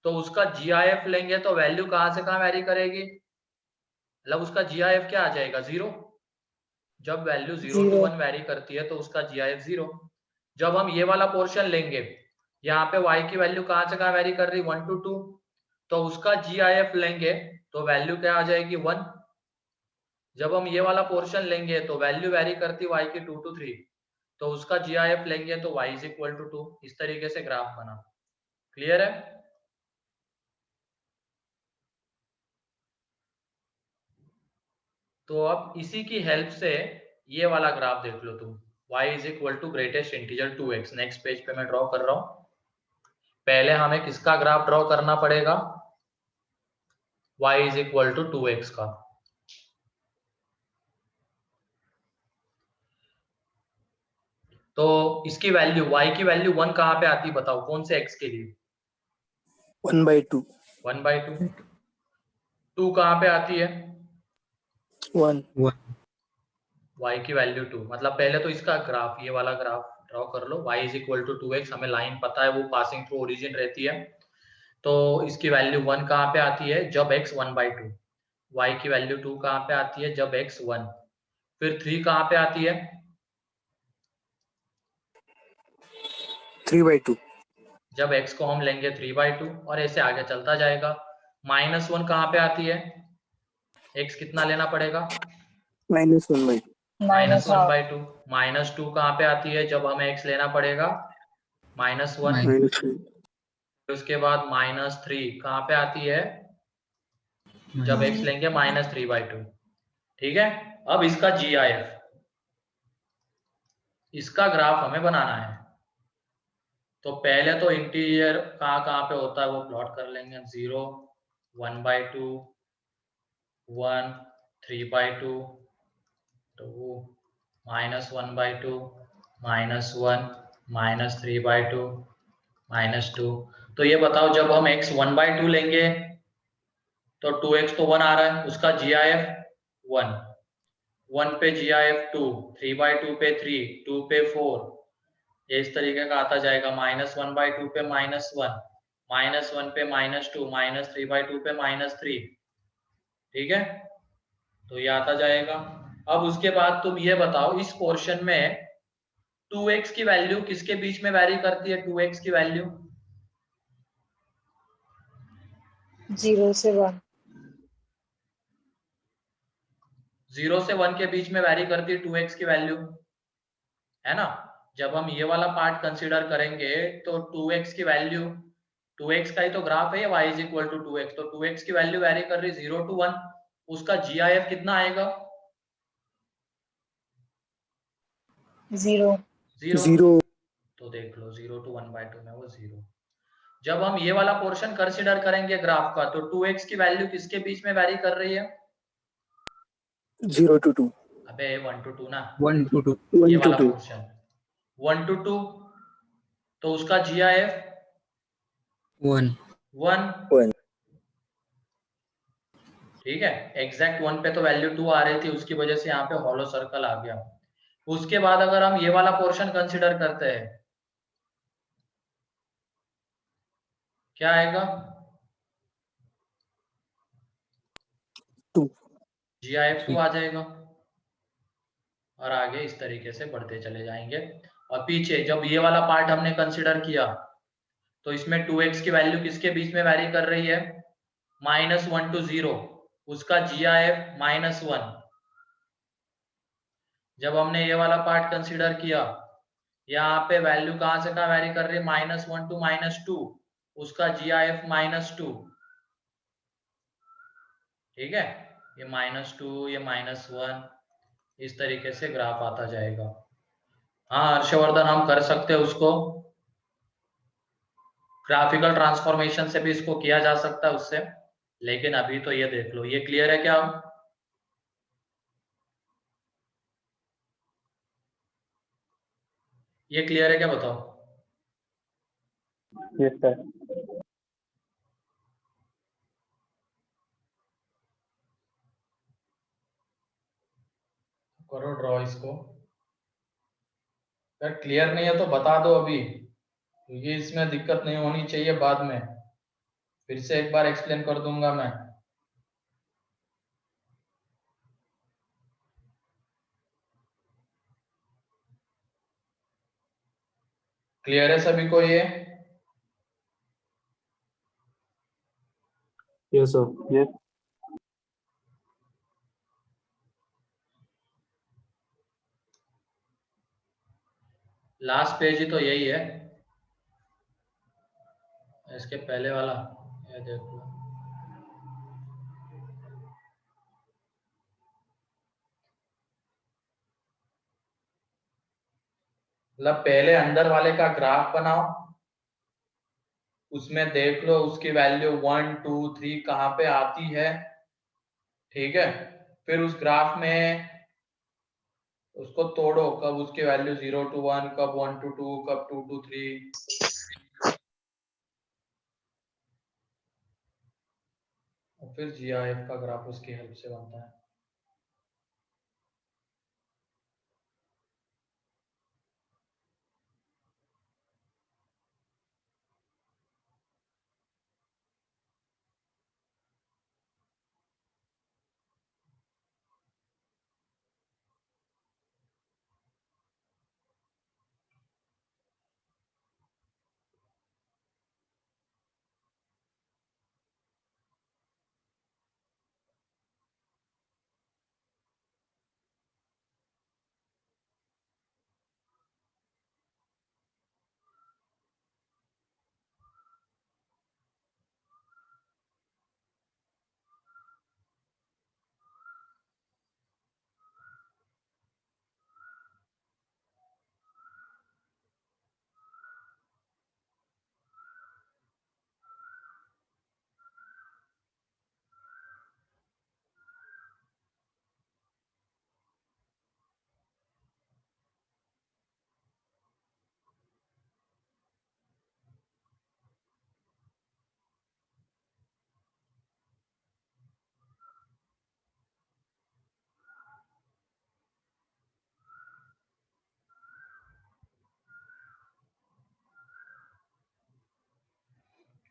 तो उसका GIF लेंगे तो वैल्यू कहां से कहां वेरी करेगी, मतलब उसका GIF क्या आ जाएगा 0। जब वैल्यू 0 to 1 वेरी करती है तो उसका GIF 0। जब हम ये वाला पोर्शन लेंगे, यहाँ पे y की वैल्यू कहां से कहां वेरी कर रही 1 to 2, तो उसका GIF लेंगे तो वैल्यू क्या आ जाएगी 1। जब हम ये वाला पोर्शन लेंगे तो वैल्यू वेरी करती y की 2 to 3, तो उसका GIF लेंगे तो y इज इक्वल टू 2। इस तरीके से ग्राफ बना। क्लियर है? तो अब इसी की हेल्प से ये वाला ग्राफ देख लो तुम, y is equal to greatest integer 2x। Next page पे मैं ड्रॉ कर रहा हूं। पहले हमें किसका ग्राफ ड्रॉ करना पड़ेगा, y is equal to 2x का। तो इसकी वैल्यू y की वैल्यू 1 कहां पे आती है बताओ, कौन से x के लिए? 1/2 1/2। 2 कहां पे आती है? 1 y की वैल्यू 2। मतलब पहले तो इसका ग्राफ, ये वाला ग्राफ ड्रॉ कर लो। y is equal to 2x, हमें लाइन पता है वो पासिंग थ्रू ओरिजिन रहती है। तो इसकी वैल्यू 1 कहां पे आती है, जब x 1/2। y की वैल्यू 2 कहां पे आती है, जब x 1। फिर 3 कहां पे आती है, 3/2 जब x को हम लेंगे 3/2, और ऐसे आगे चलता जाएगा। -1 कहां पे आती है, x कितना लेना पड़ेगा, -1/2 -1/2। -2 कहां पे आती है, जब हमें x लेना पड़ेगा -1। -1 उसके बाद -3 कहां पे आती है, जब x लेंगे -3/2। ठीक है। अब इसका GIF, इसका ग्राफ हमें बनाना है। तो पहले तो इंटीरियर कहां कहां पे होता है वो प्लॉट कर लेंगे। 0, 1/2, 1, 3/2, 2, -1/2, -1, -3/2, -2। तो ये बताओ जब हम x 1/2 लेंगे तो 2x तो 1 आ रहा है, उसका GIF 1। 1 पे GIF 2, 3/2 पे 3, 2 पे 4, ये इस तरीके का आता जाएगा। -1/2 पे -1, -1 पे -2, -3/2 पे -3। ठीक है, तो ये आता जाएगा। अब उसके बाद तुम ये बताओ इस पोर्शन में 2x की वैल्यू किसके बीच में वैरी करती है, 2x की वैल्यू 0 से 1। 0 से 1 के बीच में वैरी करती है 2x की वैल्यू, है ना। जब हम ये वाला पार्ट कंसीडर करेंगे तो 2x की वैल्यू, 2x का ही तो ग्राफ है y is equal to 2x, तो 2x की वैल्यू वैरी कर रही 0 to 1। उसका GIF कितना आएगा, 0। 0 तो देख लो 0 to 1/2 में वो 0। जब हम ये वाला पोर्शन कंसीडर करेंगे ग्राफ का, तो 2x की वैल्यू किसके बीच में वैरी कर रही है, 0 to 2 अबे 1 to 2 ना, 1 to 2 ये 1 to वाला 2 पोर्शन 1 to 2, तो उसका GIF 1। ठीक है, एग्जैक्ट 1 पे तो वैल्यू 2 आ रही थी, उसकी वजह से यहाँ पे हॉलो सर्कल आ गया। उसके बाद अगर हम ये वाला पोर्शन कंसीडर करते हैं, क्या आएगा, 2 GIF 2 आ जाएगा। और आगे इस तरीके से बढ़ते चले जाएंगे। और पीछे जब ये वाला पार्ट हमने कंसीडर किया तो इसमें 2x की वैल्यू किसके बीच में वैरी कर रही है, -1 to 0, उसका GIF -1। जब हमने ये वाला पार्ट कंसीडर किया, यहाँ पे वैल्यू कहां से कहां वैरी कर रही है, -1 to -2, उसका GIF -2। ठीक है, ये -2, ये -1, इस तरीके से ग्राफ आता जाएगा। हाँ हर्षवर्धन, हम कर सकते हैं उसको, ग्राफिकल ट्रांसफॉर्मेशन से भी इसको किया जा सकता है उससे, लेकिन अभी तो ये देख लो। ये क्लियर है क्या? ये क्लियर है क्या, बताओ। Yes sir. करो ड्रॉ इसको। अगर क्लियर नहीं है तो बता दो अभी, क्योंकि इसमें दिक्कत नहीं होनी चाहिए बाद में, फिर से एक बार एक्सप्लेन कर दूंगा मैं। क्लियर है सभी को ये? Yes, sir. Yes. Last page ही तो यही है, इसके पहले वाला ये देख लो। मतलब पहले अंदर वाले का ग्राफ बनाओ, उसमें देख लो उसकी वैल्यू 1 2 3 कहाँ पे आती है। ठीक है, फिर उस ग्राफ में उसको तोड़ो, कब उसकी वैल्यू 0 to 1, कब 1 to 2, कब 2 to 3, और फिर GIF का ग्राफ उसकी हेल्प से बनता है।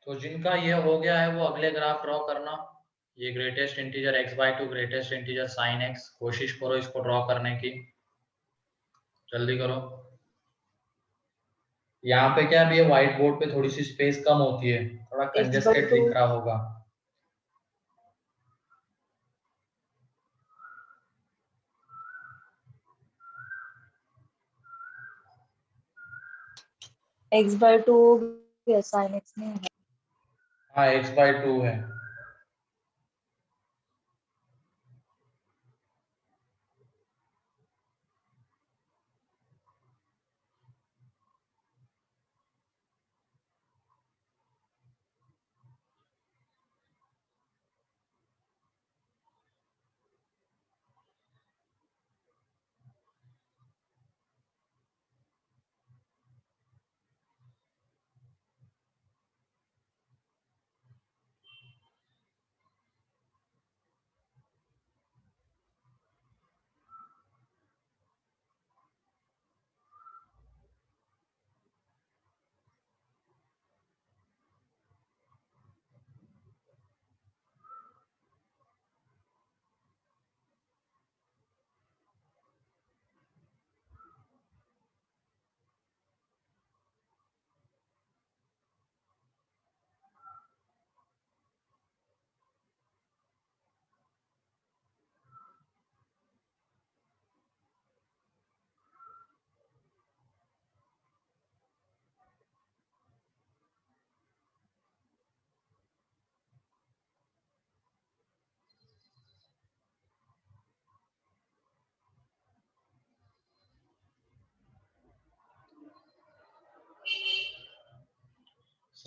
तो जिनका ये हो गया है वो अगले ग्राफ ड्रॉ करना। ये greatest integer x/2, greatest integer sin x, कोशिश करो इसको ड्रॉ करने की, जल्दी करो। यहाँ पे क्या है, व्हाइट बोर्ड पे थोड़ी सी स्पेस कम होती है, थोड़ा कंजेस्टेड x/2 दिख रहा होगा। x/2 sin x नहीं है। हाँ x/2 है।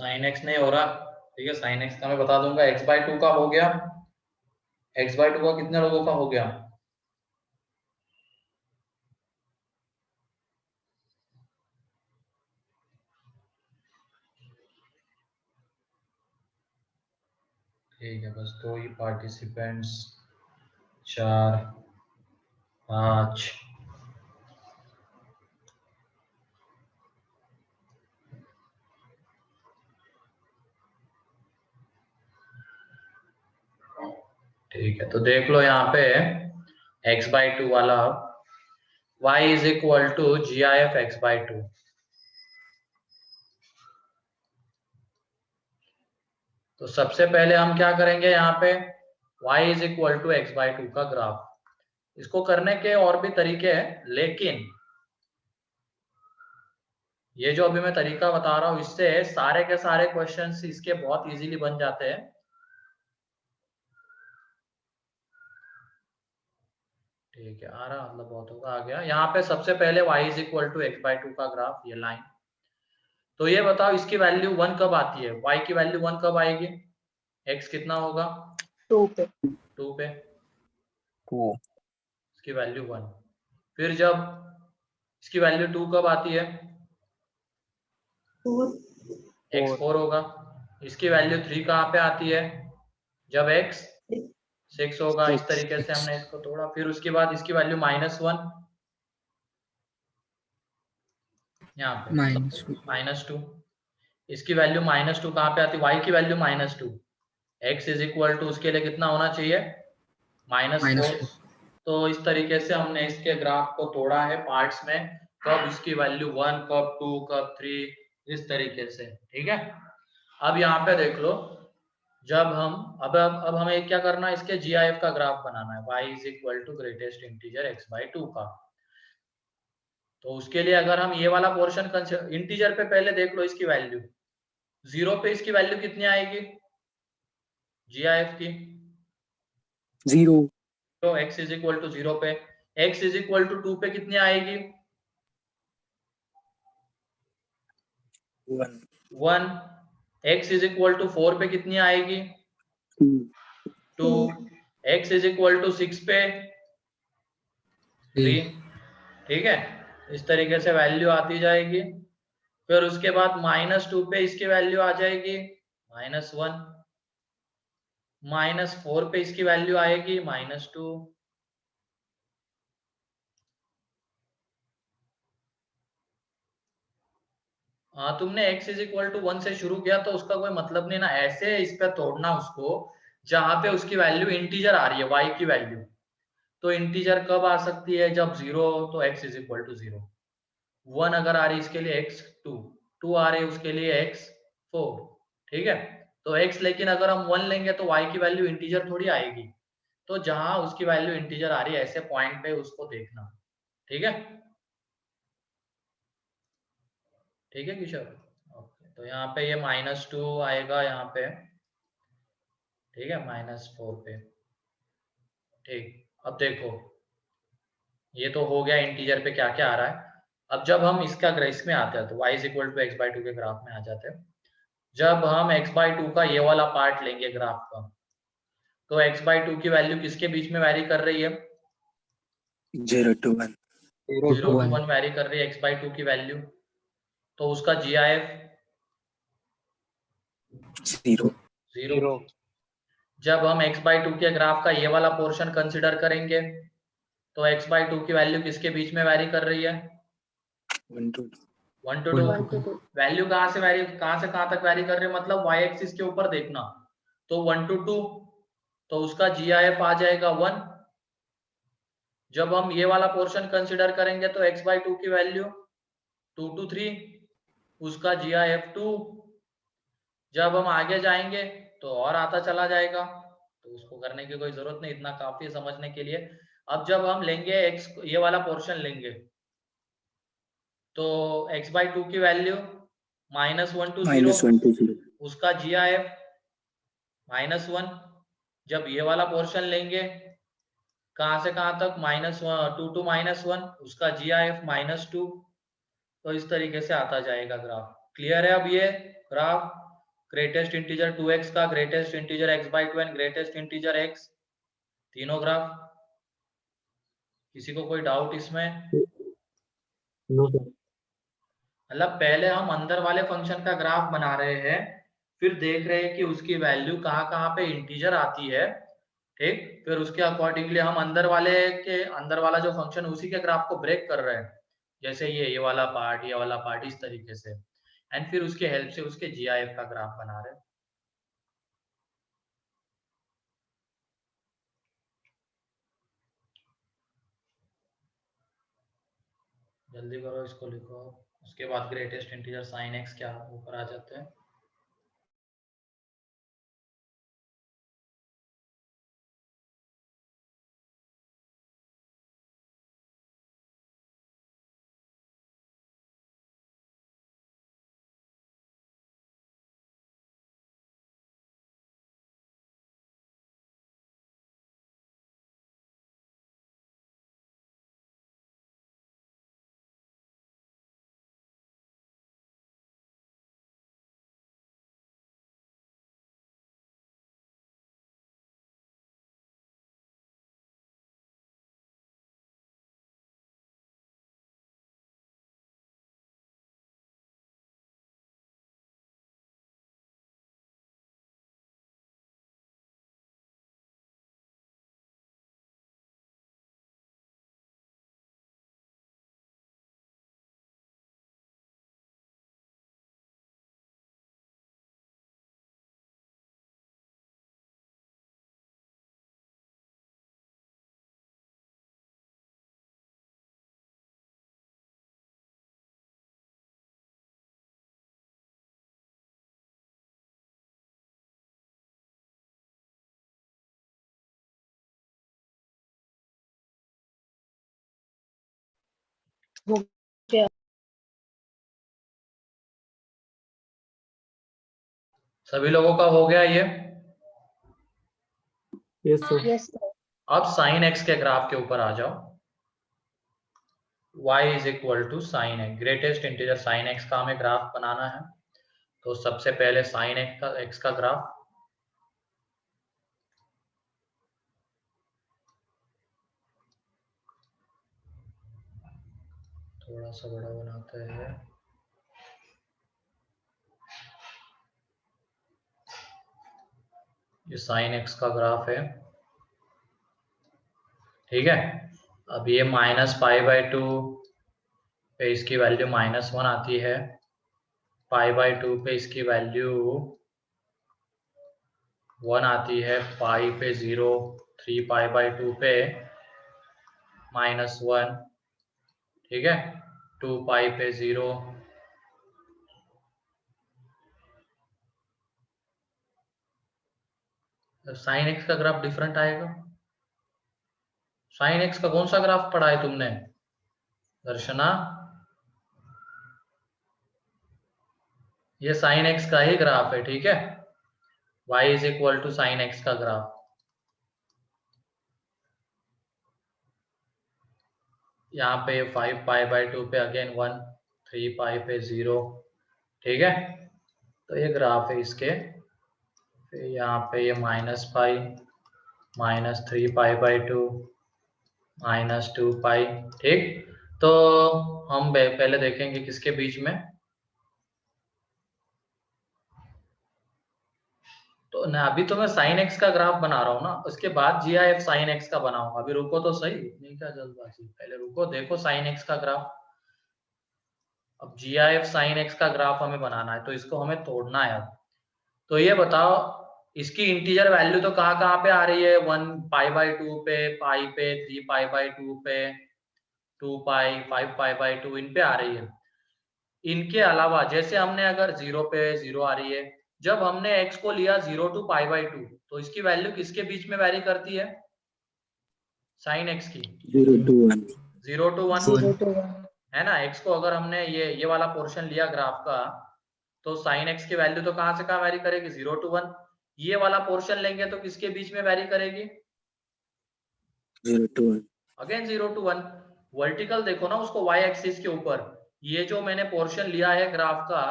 साइन एक्स नहीं हो रहा, ठीक है। साइन एक्स का मैं बता दूंगा, x/2 का हो गया, x/2 का कितने लोगों का हो गया? ठीक है, बस 2 ही पार्टिसिपेंट्स, 4 5 ठीक है। तो देख लो यहाँ पे x/2 वाला, y is equal to GIF x/2। तो सबसे पहले हम क्या करेंगे यहाँ पे, y is equal to x/2 का ग्राफ। इसको करने के और भी तरीके हैं, लेकिन ये जो अभी मैं तरीका बता रहा हूँ, इससे सारे के सारे क्वेश्चंस इसके बहुत इजीली बन जाते हैं। ठीक है, आ रहा मतलब बहुत होगा, आ गया। यहाँ पे सबसे पहले y is equal to x/2 का ग्राफ, ये लाइन। तो ये बताओ इसकी वैल्यू 1 कब आती है, y की वैल्यू 1 कब आएगी? x कितना होगा? 2 पे। 2 पे, 2 इसकी वैल्यू 1। फिर जब इसकी वैल्यू 2 कब आती है? 4 x 4 होगा। इसकी वैल्यू 3 कहाँ पे आती है? जब x 6 होगा। इस तरीके से हमने इसको तोड़ा। फिर उसके बाद इसकी वैल्यू -1, यहाँ पे -2। इसकी वैल्यू -2 कहाँ पे आती है? y की value -2, x is equal to उसके लिए कितना होना चाहिए? -4। तो इस तरीके से हमने इसके ग्राफ को तोड़ा है पार्ट्स में, कब इसकी वैल्यू 1, कब 2, कब 3, इस तरीके से। ठीक है, अब यहाँ पे देख लो, जब हम अब हमें क्या करना है, इसके GIF का ग्राफ बनाना है, y is equal to greatest integer x/2 का। तो उसके लिए अगर हम ये वाला पोर्शन इंटीजर पे पहले देख लो, इसकी वैल्यू 0 पे इसकी वैल्यू कितनी आएगी GIF की? 0 तो x इज इक्वल टू 0 पे, x इज इक्वल टू 2 पे कितनी आएगी? 1। x इज इक्वल टू 4 पे कितनी आएगी? 2। x इज इक्वल टू 6 पे 3। ठीक है, इस तरीके से वैल्यू आती जाएगी। फिर उसके बाद -2 पे इसकी वैल्यू आ जाएगी -1, -4 पे इसकी वैल्यू आएगी -2, हाँ तुमने x इज इक्वल टू 1 से शुरू किया तो उसका कोई मतलब नहीं ना, ऐसे इस पे तोड़ना उसको जहां पे उसकी वैल्यू इंटीजर आ रही है, y की वैल्यू। तो इंटीजर कब आ सकती है? जब 0 हो तो x इज इक्वल टू 0। 1 अगर आ रही है इसके लिए x 2, 2 आ रही है उसके लिए x 4। ठीक है, तो x, लेकिन अगर हम 1 लेंगे तो y की वैल्यू इंटीजर थोड़ी आएगी। तो जहां उसकी वैल्यू इंटीजर आ रही है ऐसे पॉइंट पे उसको देखना। ठीक है, ठीक है किशोर, ओके। तो यहाँ पे ये -2 आएगा यहाँ पे, ठीक है, -4 पे। ठीक, अब देखो ये तो हो गया इंटीजर पे क्या क्या आ रहा है। अब जब हम इसका इसमें आते हैं तो y is equal to x/2 के ग्राफ में आ जाते हैं। जब हम x/2 का ये वाला पार्ट लेंगे ग्राफ का, तो x/2 की वैल्यू किसके बीच में वैरी कर रही है? 0 to 1 0 to 1 वैरी कर रही है x/2 की वैल्यू। तो उसका GIF 0। जब हम x/2 के ग्राफ का ये वाला पोर्शन कंसिडर करेंगे तो x/2 की वैल्यू किसके बीच में वैरी कर रही है? 1 to 1 to 2। वैल्यू कहाँ से कहाँ तक वैरी कर रही है? मतलब y एक्सिस के ऊपर देखना, तो 1 to 2, तो उसका GIF आ जाएगा 1। जब हम ये वाला पोर्शन कंसिडर करेंगे तो x/2 की वैल्यू 2 to 3, उसका GIF 2। जब हम आगे जाएंगे तो और आता चला जाएगा, तो उसको करने की कोई जरूरत नहीं, इतना काफी है समझने के लिए। अब जब हम लेंगे x, ये वाला पोर्शन लेंगे, तो x/2 की वैल्यू -1 to 0, उसका GIF -1। जब ये वाला पोर्शन लेंगे कहां से कहां तक, -2 to -1, उसका GIF -2। तो इस तरीके से आता जाएगा ग्राफ। क्लियर है अब ये ग्राफ? ग्रेटेस्ट इंटीजर 2x का, greatest integer x/2 and greatest integer x, तीनों ग्राफ। किसी को कोई डाउट इसमें? No sir. मतलब पहले हम अंदर वाले फंक्शन का ग्राफ बना रहे हैं, फिर देख रहे हैं कि उसकी वैल्यू कहाँ कहाँ पे इंटीजर आती है, ठीक। फिर उसके अकॉर्डिंगली हम अंदर वाला जो फंक्शन उसी के ग्राफ को ब्रेक कर रहे हैं, जैसे ये वाला पार्ट, ये वाला पार्ट, इस तरीके से, एंड फिर उसके हेल्प से उसके GIF का ग्राफ बना रहे हैं। जल्दी करो, इसको लिखो। उसके बाद ग्रेटेस्ट इंटीजर sin x क्या ऊपर आ जाते हैं। हो गया। सभी लोगों का हो गया ये? Yes sir. Yes sir. अब sin x के ग्राफ के ऊपर आ जाओ। y is equal to sine x, greatest integer sin x का हमें ग्राफ बनाना है। तो सबसे पहले sin x का ग्राफ, थोड़ा सा बड़ा बनाते हैं। ये sin x का ग्राफ है, ठीक है। अब ये -π/2 पे इसकी वैल्यू -1 आती है, π/2 पे इसकी वैल्यू 1 आती है, पाई पे 0, 3π/2 पे -1, ठीक है, 2π पे 0, sin x का ग्राफ डिफरेंट आएगा। sin x का कौन सा ग्राफ पढ़ा है तुमने दर्शना? ये sin x का ही ग्राफ है, ठीक है। y is equal to sin x का ग्राफ, यहाँ पे 5π/2 पे अगेन 1, 3π पे 0, ठीक है। तो ये ग्राफ है इसके। फिर यहाँ पे ये -π, -3π/2, -2π, ठीक। तो हम पहले देखेंगे किसके बीच में। तो ना अभी तो मैं sin x का ग्राफ बना रहा हूँ ना, उसके बाद GIF sin x का बनाऊंगा। अभी रुको तो सही, नहीं क्या जल्दबाजी, पहले रुको, देखो sin x का ग्राफ। अब GIF sin x का ग्राफ हमें बनाना है, तो इसको हमें तोड़ना है अब। तो ये बताओ, इसकी इंटीजर वैल्यू तो कहाँ कहाँ पे आ रही है? 1π/2 पे, पाई पे, 3π/2 पे, 2π, 5π/2, इन पे आ रही है। इनके अलावा जैसे हमने अगर 0 पे 0 आ रही है, जब हमने x को लिया 0 to π/2, तो इसकी वैल्यू किसके बीच में वैरी करती है? sin x की 0 to 1. 0 to 1 0 to 1 है ना। x को अगर हमने ये वाला पोर्शन लिया ग्राफ का, तो sin x की वैल्यू तो कहां से कहां वैरी करेगी? 0 to 1। ये वाला पोर्शन लेंगे तो किसके बीच में वैरी करेगी? 0 to 1. Again 0 to 1। वर्टिकल देखो ना उसको y एक्सिस के ऊपर, ये जो मैंने पोर्शन लिया है ग्राफ का,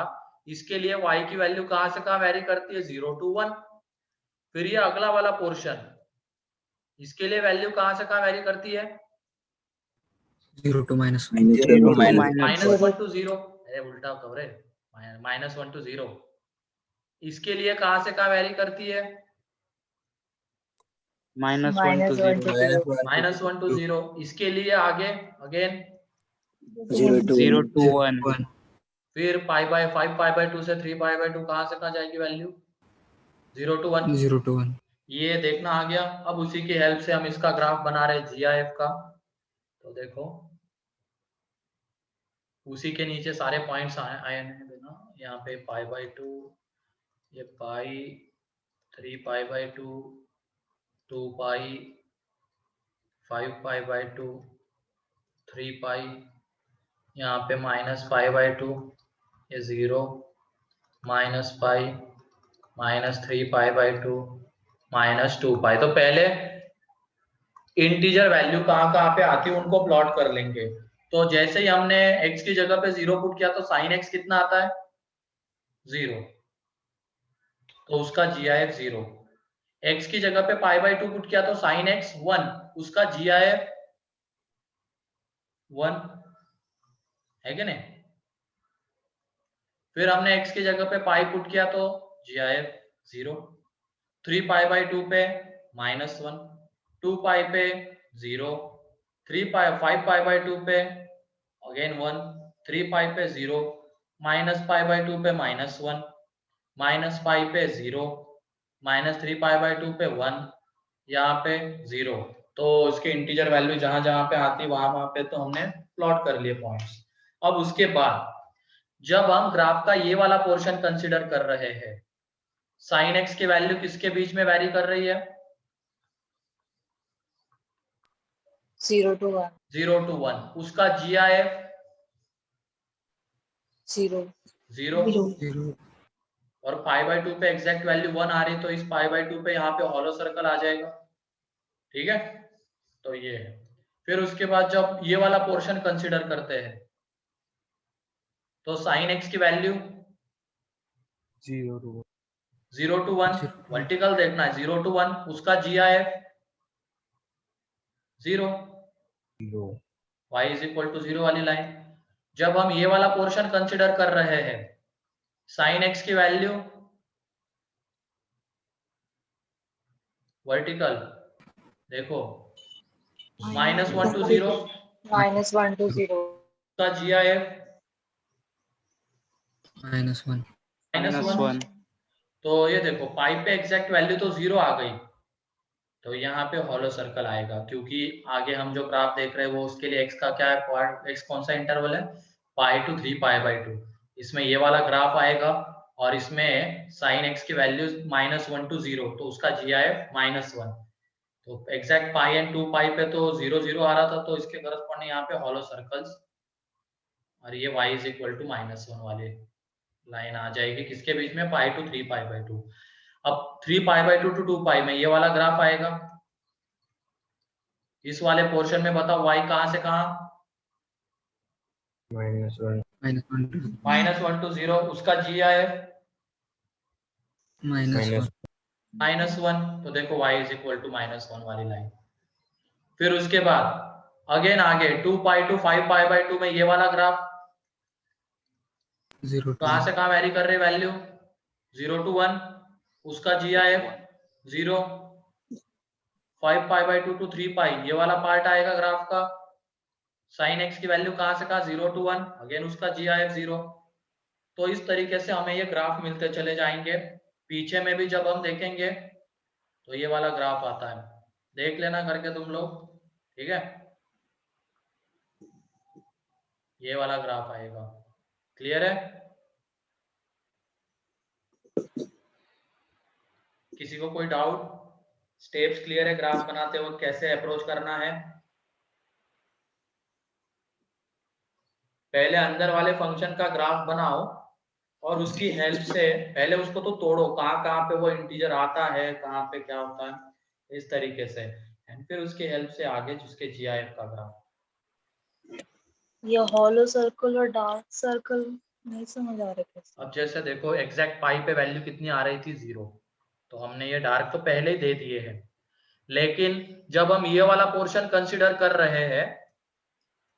इसके लिए y की वैल्यू कहां से कहां वेरी करती है 0 to 1। फिर ये अगला वाला पोर्शन, इसके लिए वैल्यू कहां से कहां वेरी करती है 0 to -1. -1 to -1 to 0। अरे उल्टा कब रे, -1 to 0। इसके लिए कहां से कहां वेरी करती है -1 to 0. -1 to 0। इसके लिए आगे अगेन 0 to 0 1 to 1 1. फिर π/5 π/2 से 3π/2 कहां से कहां जाएगी वैल्यू 0 to 1। 0 to 1. ये देखना आ गया। अब उसी की हेल्प से हम इसका ग्राफ बना रहे GIF का। तो देखो उसी के नीचे सारे पॉइंट्स आए हैं देना, यहाँ पे π/2, ये पाई 3π/2, 2π, 5π/2, 3π, यहाँ पे -π/2, ये 0, -π, -3π/2, -2π। तो पहले इंटीजर वैल्यू कहाँ कहाँ पे आती है उनको प्लॉट कर लेंगे। तो जैसे ही हमने x की जगह पे 0 पुट किया तो sin x कितना आता है 0, तो उसका GIF 0। x की जगह पे π/2 पुट किया तो sin x 1, उसका GIF 1 है कि नहीं। फिर हमने x की जगह पे पाई पुट किया तो GIF 0। 3π/2 पे -1, 2π पे 0, 5π/2 पे अगेन 1, 3π पे 0, -π/2 पे -1, -π पे 0, -3π/2 पे 1, यहाँ पे 0। तो इसके इंटीजर वैल्यू जहां जहां पे आती वहां पे तो हमने प्लॉट कर लिए पॉइंट्स। अब उसके बाद जब हम ग्राफ का ये वाला पोर्शन कंसीडर कर रहे हैं, sin x की वैल्यू किसके बीच में वैरी कर रही है 0 to 1. 0 to 1, उसका GIF 0. 0। 0. और π/2 पे एग्जैक्ट वैल्यू 1 आ रही तो इस π/2 पे यहाँ पे हॉलो सर्कल आ जाएगा। ठीक है, तो ये है। फिर उसके बाद जब ये वाला पोर्शन कंसीडर करते हैं तो sin x की वैल्यू 0 to 1, वर्टिकल देखना है 0 to 1, उसका GIF 0, y = 0 वाली लाइन। जब हम ये वाला पोर्शन कंसीडर कर रहे हैं sin x की वैल्यू वर्टिकल देखो -1 to 0, -1 to 0. उसका GIF -1. -1। तो ये देखो पाई पे एग्जैक्ट वैल्यू तो 0 आ गई, तो यहाँ पे हॉलो सर्कल आएगा क्योंकि आगे हम जो ग्राफ देख रहे हैं वो उसके लिए x का क्या है पार्ट, x कौन सा इंटरवल है π to 3π/2। इसमें ये वाला ग्राफ आएगा और इसमें sin x की वैल्यू -1 to 0, तो उसका GIF -1। तो एग्जैक्ट पाई एंड 2π पे तो 0 0 आ रहा था, तो इसके करस्पॉन्डिंग यहाँ पे हॉलो सर्कल्स और ये y = -1 वाली लाइन आ जाएगी किसके बीच में π to 3π/2। अब 3π/2 to 2π में ये वाला ग्राफ आएगा। इस वाले पोर्शन में बताओ y कहां से कहां -1 to 0, उसका GIF -1। तो देखो y = -1 वाली लाइन। फिर उसके बाद अगेन आगे 2π to 5π/2 में ये वाला ग्राफ 0 to कहां से कहां वेरी कर रहे वैल्यू 0 to 1, उसका GIF 0, 5π/2 to 3π ये वाला पार्ट आएगा ग्राफ का। sin x की वैल्यू कहां से कहां 0 to 1, अगेन उसका GIF 0। तो इस तरीके से हमें ये ग्राफ मिलते चले जाएंगे। पीछे में भी जब हम देखेंगे तो ये वाला ग्राफ आता है, देख लेना करके तुम लोग। ठीक है, ये वाला ग्राफ आएगा। क्लियर है, किसी को कोई डाउट? स्टेप्स क्लियर है ग्राफ बनाते वक्त कैसे अप्रोच करना है? पहले अंदर वाले फंक्शन का ग्राफ बनाओ और उसकी हेल्प से पहले उसको तो तोड़ो, कहाँ कहाँ पे वो इंटीजर आता है, कहाँ पे क्या होता है, इस तरीके से। एंड फिर उसकी हेल्प से आगे जिसके GIF का ग्राफ। ये हॉलो सर्कल और डार्क सर्कल नहीं समझ आ रहा कैसे। अब जैसे देखो एग्जैक्ट पाई पे वैल्यू कितनी आ रही थी 0, तो हमने ये डार्क तो पहले ही दे दिए हैं, लेकिन जब हम ये वाला पोर्शन कंसिडर कर रहे हैं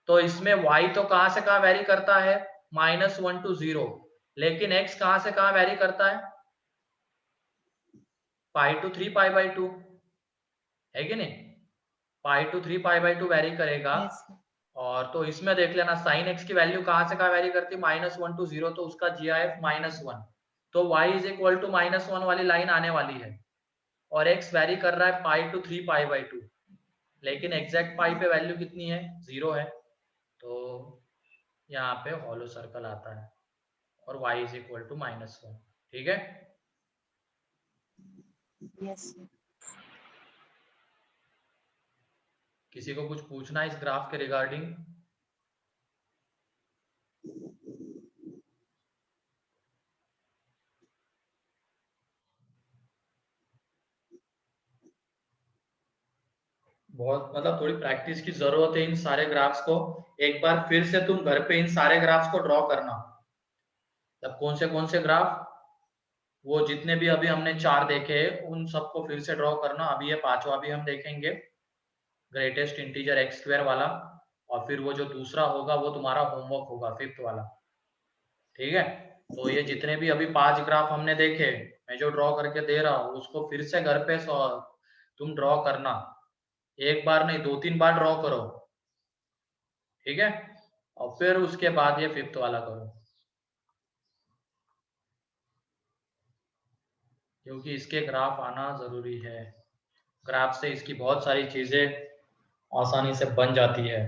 तो इसमें y तो कहां से कहां वेरी करता है, -1 to 0, लेकिन x कहां से कहां वेरी करता है, पाई टू 3π/2, है कि नहीं, पाई टू 3π/2 वेरी करेगा। Yes, sir. और तो इसमें देख लेना साइन x की वैल्यू कहां से कहां वेरी करती है, -1 to 0, तो उसका GIF -1, तो y इज इक्वल टू -1 वाली लाइन आने वाली है, और x वेरी कर रहा है पाई टू 3π/2, लेकिन एग्जैक्ट पाई पे वैल्यू कितनी है, 0 है, तो यहाँ पे हॉलो सर्कल आता है और y इज इक्वल टू -1, ठीक है। Yes, sir. किसी को कुछ पूछना है इस ग्राफ के रिगार्डिंग? बहुत मतलब थोड़ी प्रैक्टिस की जरूरत है इन सारे ग्राफ्स को। एक बार फिर से तुम घर पे इन सारे ग्राफ्स को ड्रॉ करना। तब कौन से ग्राफ, वो जितने भी अभी हमने 4 देखे उन सबको फिर से ड्रॉ करना। अभी ये 5वां भी हम देखेंगे, ग्रेटेस्ट इंटीजर x² वाला, और फिर वो जो दूसरा होगा वो तुम्हारा होमवर्क होगा 5th वाला, ठीक है। तो ये जितने भी अभी 5 ग्राफ हमने देखे, मैं जो ड्रॉ करके दे रहा हूँ उसको फिर से घर पे तुम ड्रॉ करना, एक बार नहीं 2-3 बार ड्रॉ करो, ठीक है, और फिर उसके बाद ये 5th वाला करो, क्योंकि इसके ग्राफ आना जरूरी है। ग्राफ से इसकी बहुत सारी चीजें आसानी से बन जाती है।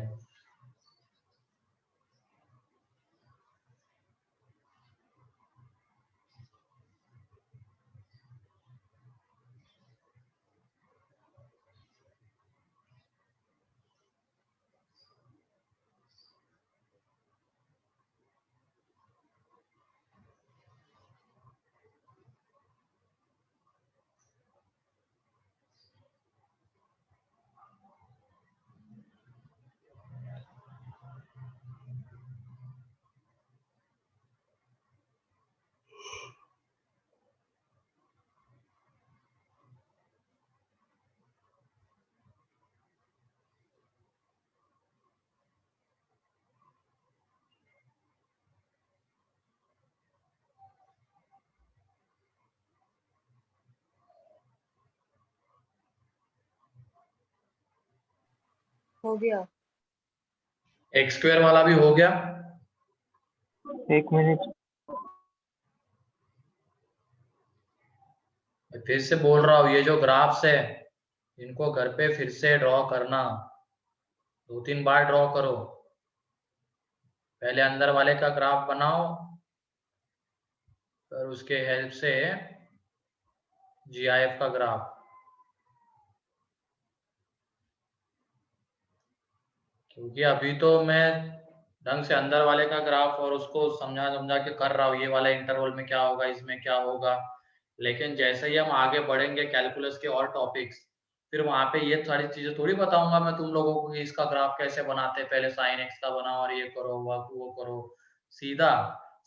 हो गया। x² वाला भी हो गया। एक मिनट, मैं फिर से बोल रहा हूँ, ये जो ग्राफ्स है इनको घर पे फिर से ड्रॉ करना, 2-3 बार ड्रॉ करो। पहले अंदर वाले का ग्राफ बनाओ, फिर उसके हेल्प से GIF का ग्राफ, क्योंकि अभी तो मैं ढंग से अंदर वाले का ग्राफ और उसको समझा समझा के कर रहा हूँ, ये वाला इंटरवल में क्या होगा, इसमें क्या होगा, लेकिन जैसे ही हम आगे बढ़ेंगे कैलकुलस के और टॉपिक्स, फिर वहां पे ये सारी चीजें थोड़ी बताऊंगा मैं तुम लोगों को कि इसका ग्राफ कैसे बनाते हैं, पहले साइन एक्स का बनाओ और ये करो वो करो। सीधा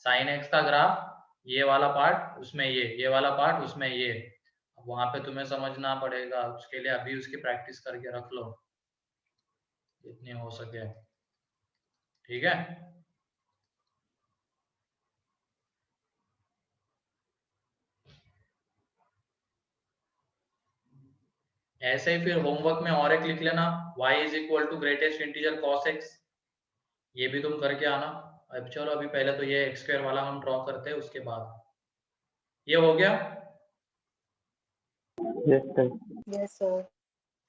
साइन एक्स का ग्राफ, ये वाला पार्ट उसमें ये वाला पार्ट उसमें ये, वहां पे तुम्हें समझना पड़ेगा, उसके लिए अभी उसकी प्रैक्टिस करके रख लो जितनी हो सके, ठीक है। ऐसे ही फिर होमवर्क में और एक लिख लेना, y is equal to greatest integer cos x, ये भी तुम करके आना। अब चलो अभी पहले तो ये x² वाला हम ड्रॉ करते हैं, उसके बाद ये हो गया, यस सर। Yes, sir.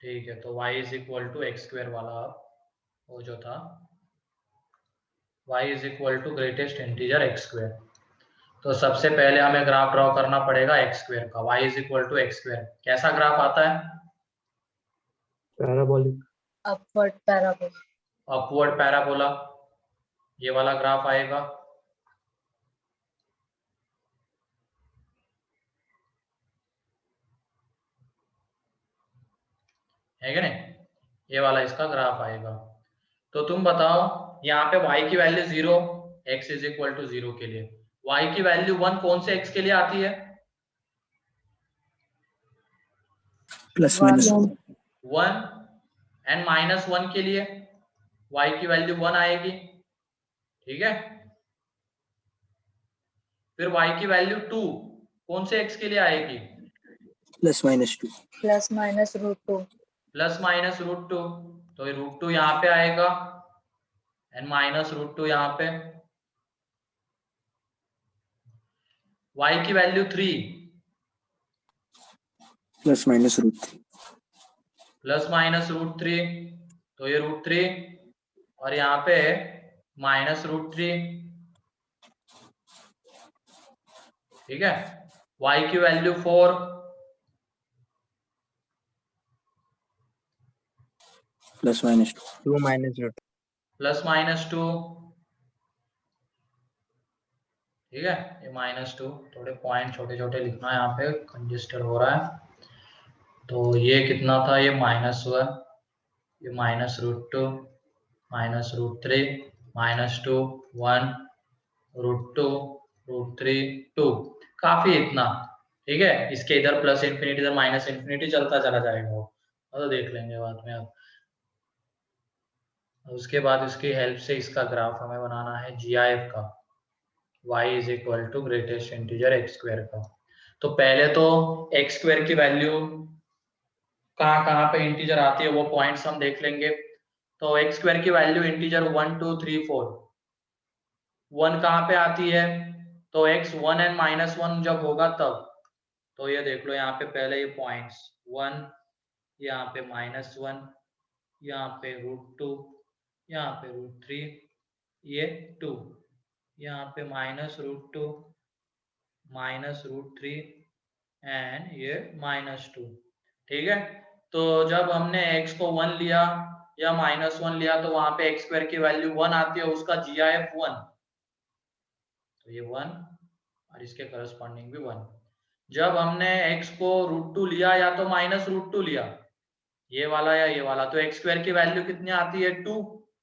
ठीक है। तो y is equal to x² वाला अब वो जो था y is equal to greatest integer x², तो सबसे पहले हमें ग्राफ ड्रॉ करना पड़ेगा x² का, y is equal to x², कैसा ग्राफ आता है, parabolic. Upward parabola. Upward parabola, ये वाला ग्राफ आएगा, है कि नहीं, ये वाला इसका ग्राफ आएगा। तो तुम बताओ यहाँ पे y की value 0, x is equal to 0 के लिए। y की वैल्यू 1 कौन से x के लिए आती है? प्लस माइनस 1 एंड -1 के लिए y की वैल्यू 1 आएगी, ठीक है। फिर y की वैल्यू 2 कौन से x के लिए आएगी? Plus minus 2 plus minus root 2। Plus minus root 2, तो ये रूट 2 यहाँ पे आएगा एंड माइनस रूट 2 यहाँ पे। y की value 3 plus minus root 3 plus minus root 3, तो ये रूट 3 और यहाँ पे माइनस रूट 3, ठीक है। y की value 4 plus minus 2 minus root plus minus 2, ठीक है। ये -2, थोड़े पॉइंट छोटे छोटे लिखना है, यहाँ पे कंजेस्टेड हो रहा है। तो ये कितना था? ये -1, ये minus root 2, minus root 3, -2, 1, root 2, root 3, 2, काफी इतना, ठीक है। इसके इधर प्लस इंफिनिटी, इधर माइनस इंफिनिटी चलता चला जाएगा वो, तो देख लेंगे बाद में। अब उसके बाद उसकी हेल्प से इसका ग्राफ हमें बनाना है GIF का, y is equal to greatest integer x square का। तो पहले तो x स्क्वायर की वैल्यू कहाँ कहाँ पे इंटीजर आती है वो पॉइंट्स हम देख लेंगे। तो x स्क्वायर की वैल्यू इंटीजर 1 2 3 4, 1 कहाँ पे आती है? तो x 1 एंड -1 जब होगा तब। तो ये देख लो यहाँ पे पहले ये पॉइंट्स 1, यहाँ पे -1, यहाँ पे रूट 2, यहाँ पे रूट 3, ये 2, यहाँ पे -√2, -√3 एंड ये -2, ठीक है। तो जब हमने x को 1 लिया या -1 लिया तो वहां पे x स्क्वायर की वैल्यू 1 आती है, उसका GIF 1, तो ये 1 और इसके करस्पॉन्डिंग भी 1। जब हमने x को √2 लिया या तो -√2 लिया, ये वाला या ये वाला, तो x स्क्वायर की वैल्यू कितनी आती है? 2,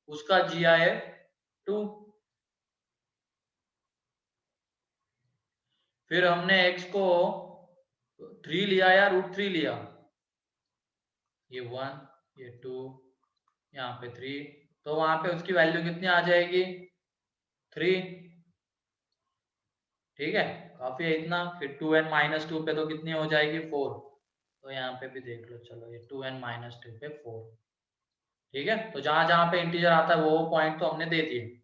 उसका GIF 2। फिर हमने x को 3 लिया या √3 लिया, ये 1, ये 2, यहाँ पे 3, तो वहां पे उसकी वैल्यू कितनी आ जाएगी? 3, ठीक है। काफी है इतना। फिर 2 एंड -2 पे तो कितनी हो जाएगी? 4, तो यहाँ पे भी देख लो, चलो ये 2 एंड -2 पे 4, ठीक है। तो जहां जहां पे इंटीजर आता है वो पॉइंट तो हमने दे दिए।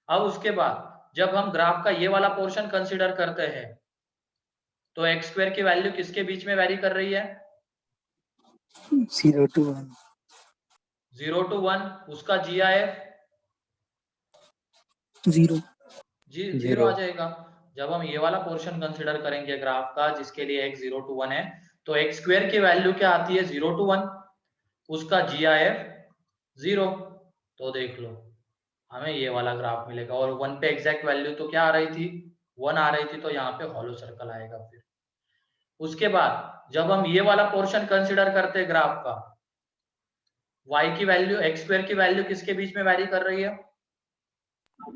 अब उसके बाद जब हम ग्राफ का ये वाला पोर्शन कंसिडर करते हैं तो x स्क्वायर की वैल्यू किसके बीच में वैरी कर रही है? 0 to 1 0 to 1, उसका GIF 0 0 आ जाएगा। जब हम ये वाला पोर्शन कंसिडर करेंगे ग्राफ का जिसके लिए x 0 to 1 है, तो x स्क्वायर की वैल्यू क्या आती है? 0 to 1, उसका GIF 0। तो देख लो हमें ये वाला ग्राफ मिलेगा, और 1 पे एग्जैक्ट वैल्यू तो क्या आ रही थी? 1 आ रही थी, तो यहाँ पे हॉलो सर्कल आएगा। फिर उसके बाद जब हम ये वाला पोर्शन कंसिडर करते हैं ग्राफ का, y की वैल्यू, x स्क्वायर की वैल्यू किसके बीच में वैरी कर रही है?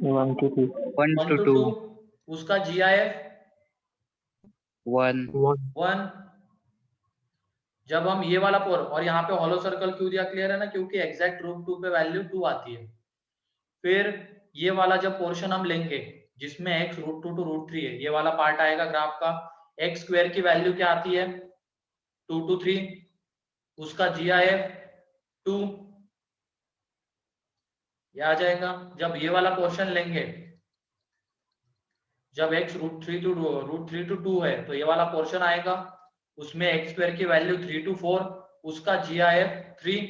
1 to 2 1 to 2, उसका GIF 1 1। जब हम ये वाला और यहाँ पे हॉलो सर्कल क्यों दिया? क्लियर है ना, क्योंकि एग्जैक्ट √2 पे वैल्यू 2 आती है। फिर ये वाला जब पोर्शन हम लेंगे जिसमें x √2 to √3 है, ये वाला पार्ट आएगा ग्राफ का, x स्क्वायर की वैल्यू क्या आती है? 2 to 3, उसका GIF 2, ये आ जाएगा। जब ये वाला पोर्शन लेंगे जब x √3 to 2 है, तो ये वाला पोर्शन आएगा, उसमें x स्क्वायर की वैल्यू 3 to 4, उसका GIF 3,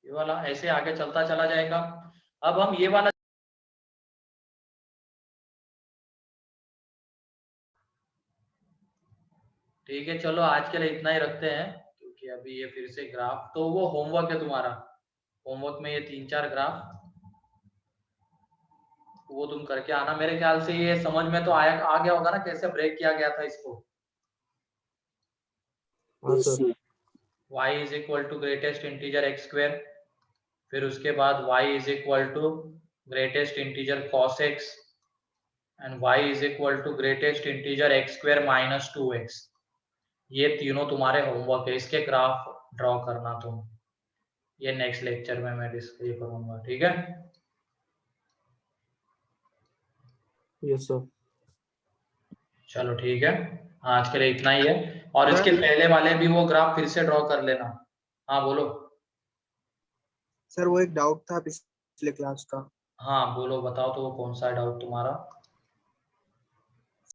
ये वाला ऐसे आगे चलता चला जाएगा। अब हम ये वाला ठीक है, चलो आज के लिए इतना ही रखते हैं, क्योंकि अभी ये फिर से ग्राफ, तो वो होमवर्क है तुम्हारा। होमवर्क में ये 3-4 ग्राफ वो तुम करके आना। मेरे ख्याल से ये समझ में तो आ गया होगा ना कैसे ब्रेक किया गया था इसको। y is equal to greatest integer x square, फिर उसके बाद y is equal to greatest integer cos x and y is equal to greatest integer x square minus 2x। ये तीनों तुम्हारे होमवर्क है, इसके ग्राफ ड्रॉ करना तुम। ये नेक्स्ट लेक्चर में मैं डिस्कस करूंगा, ठीक है। Yes sir. चलो ठीक है, आज के लिए इतना ही है। और इसके पहले वाले भी वो ग्राफ फिर से ड्रॉ कर लेना। हाँ बोलो। सर वो एक डाउट था पिछले क्लास का। हाँ बोलो, बताओ तो वो कौन सा डाउट तुम्हारा।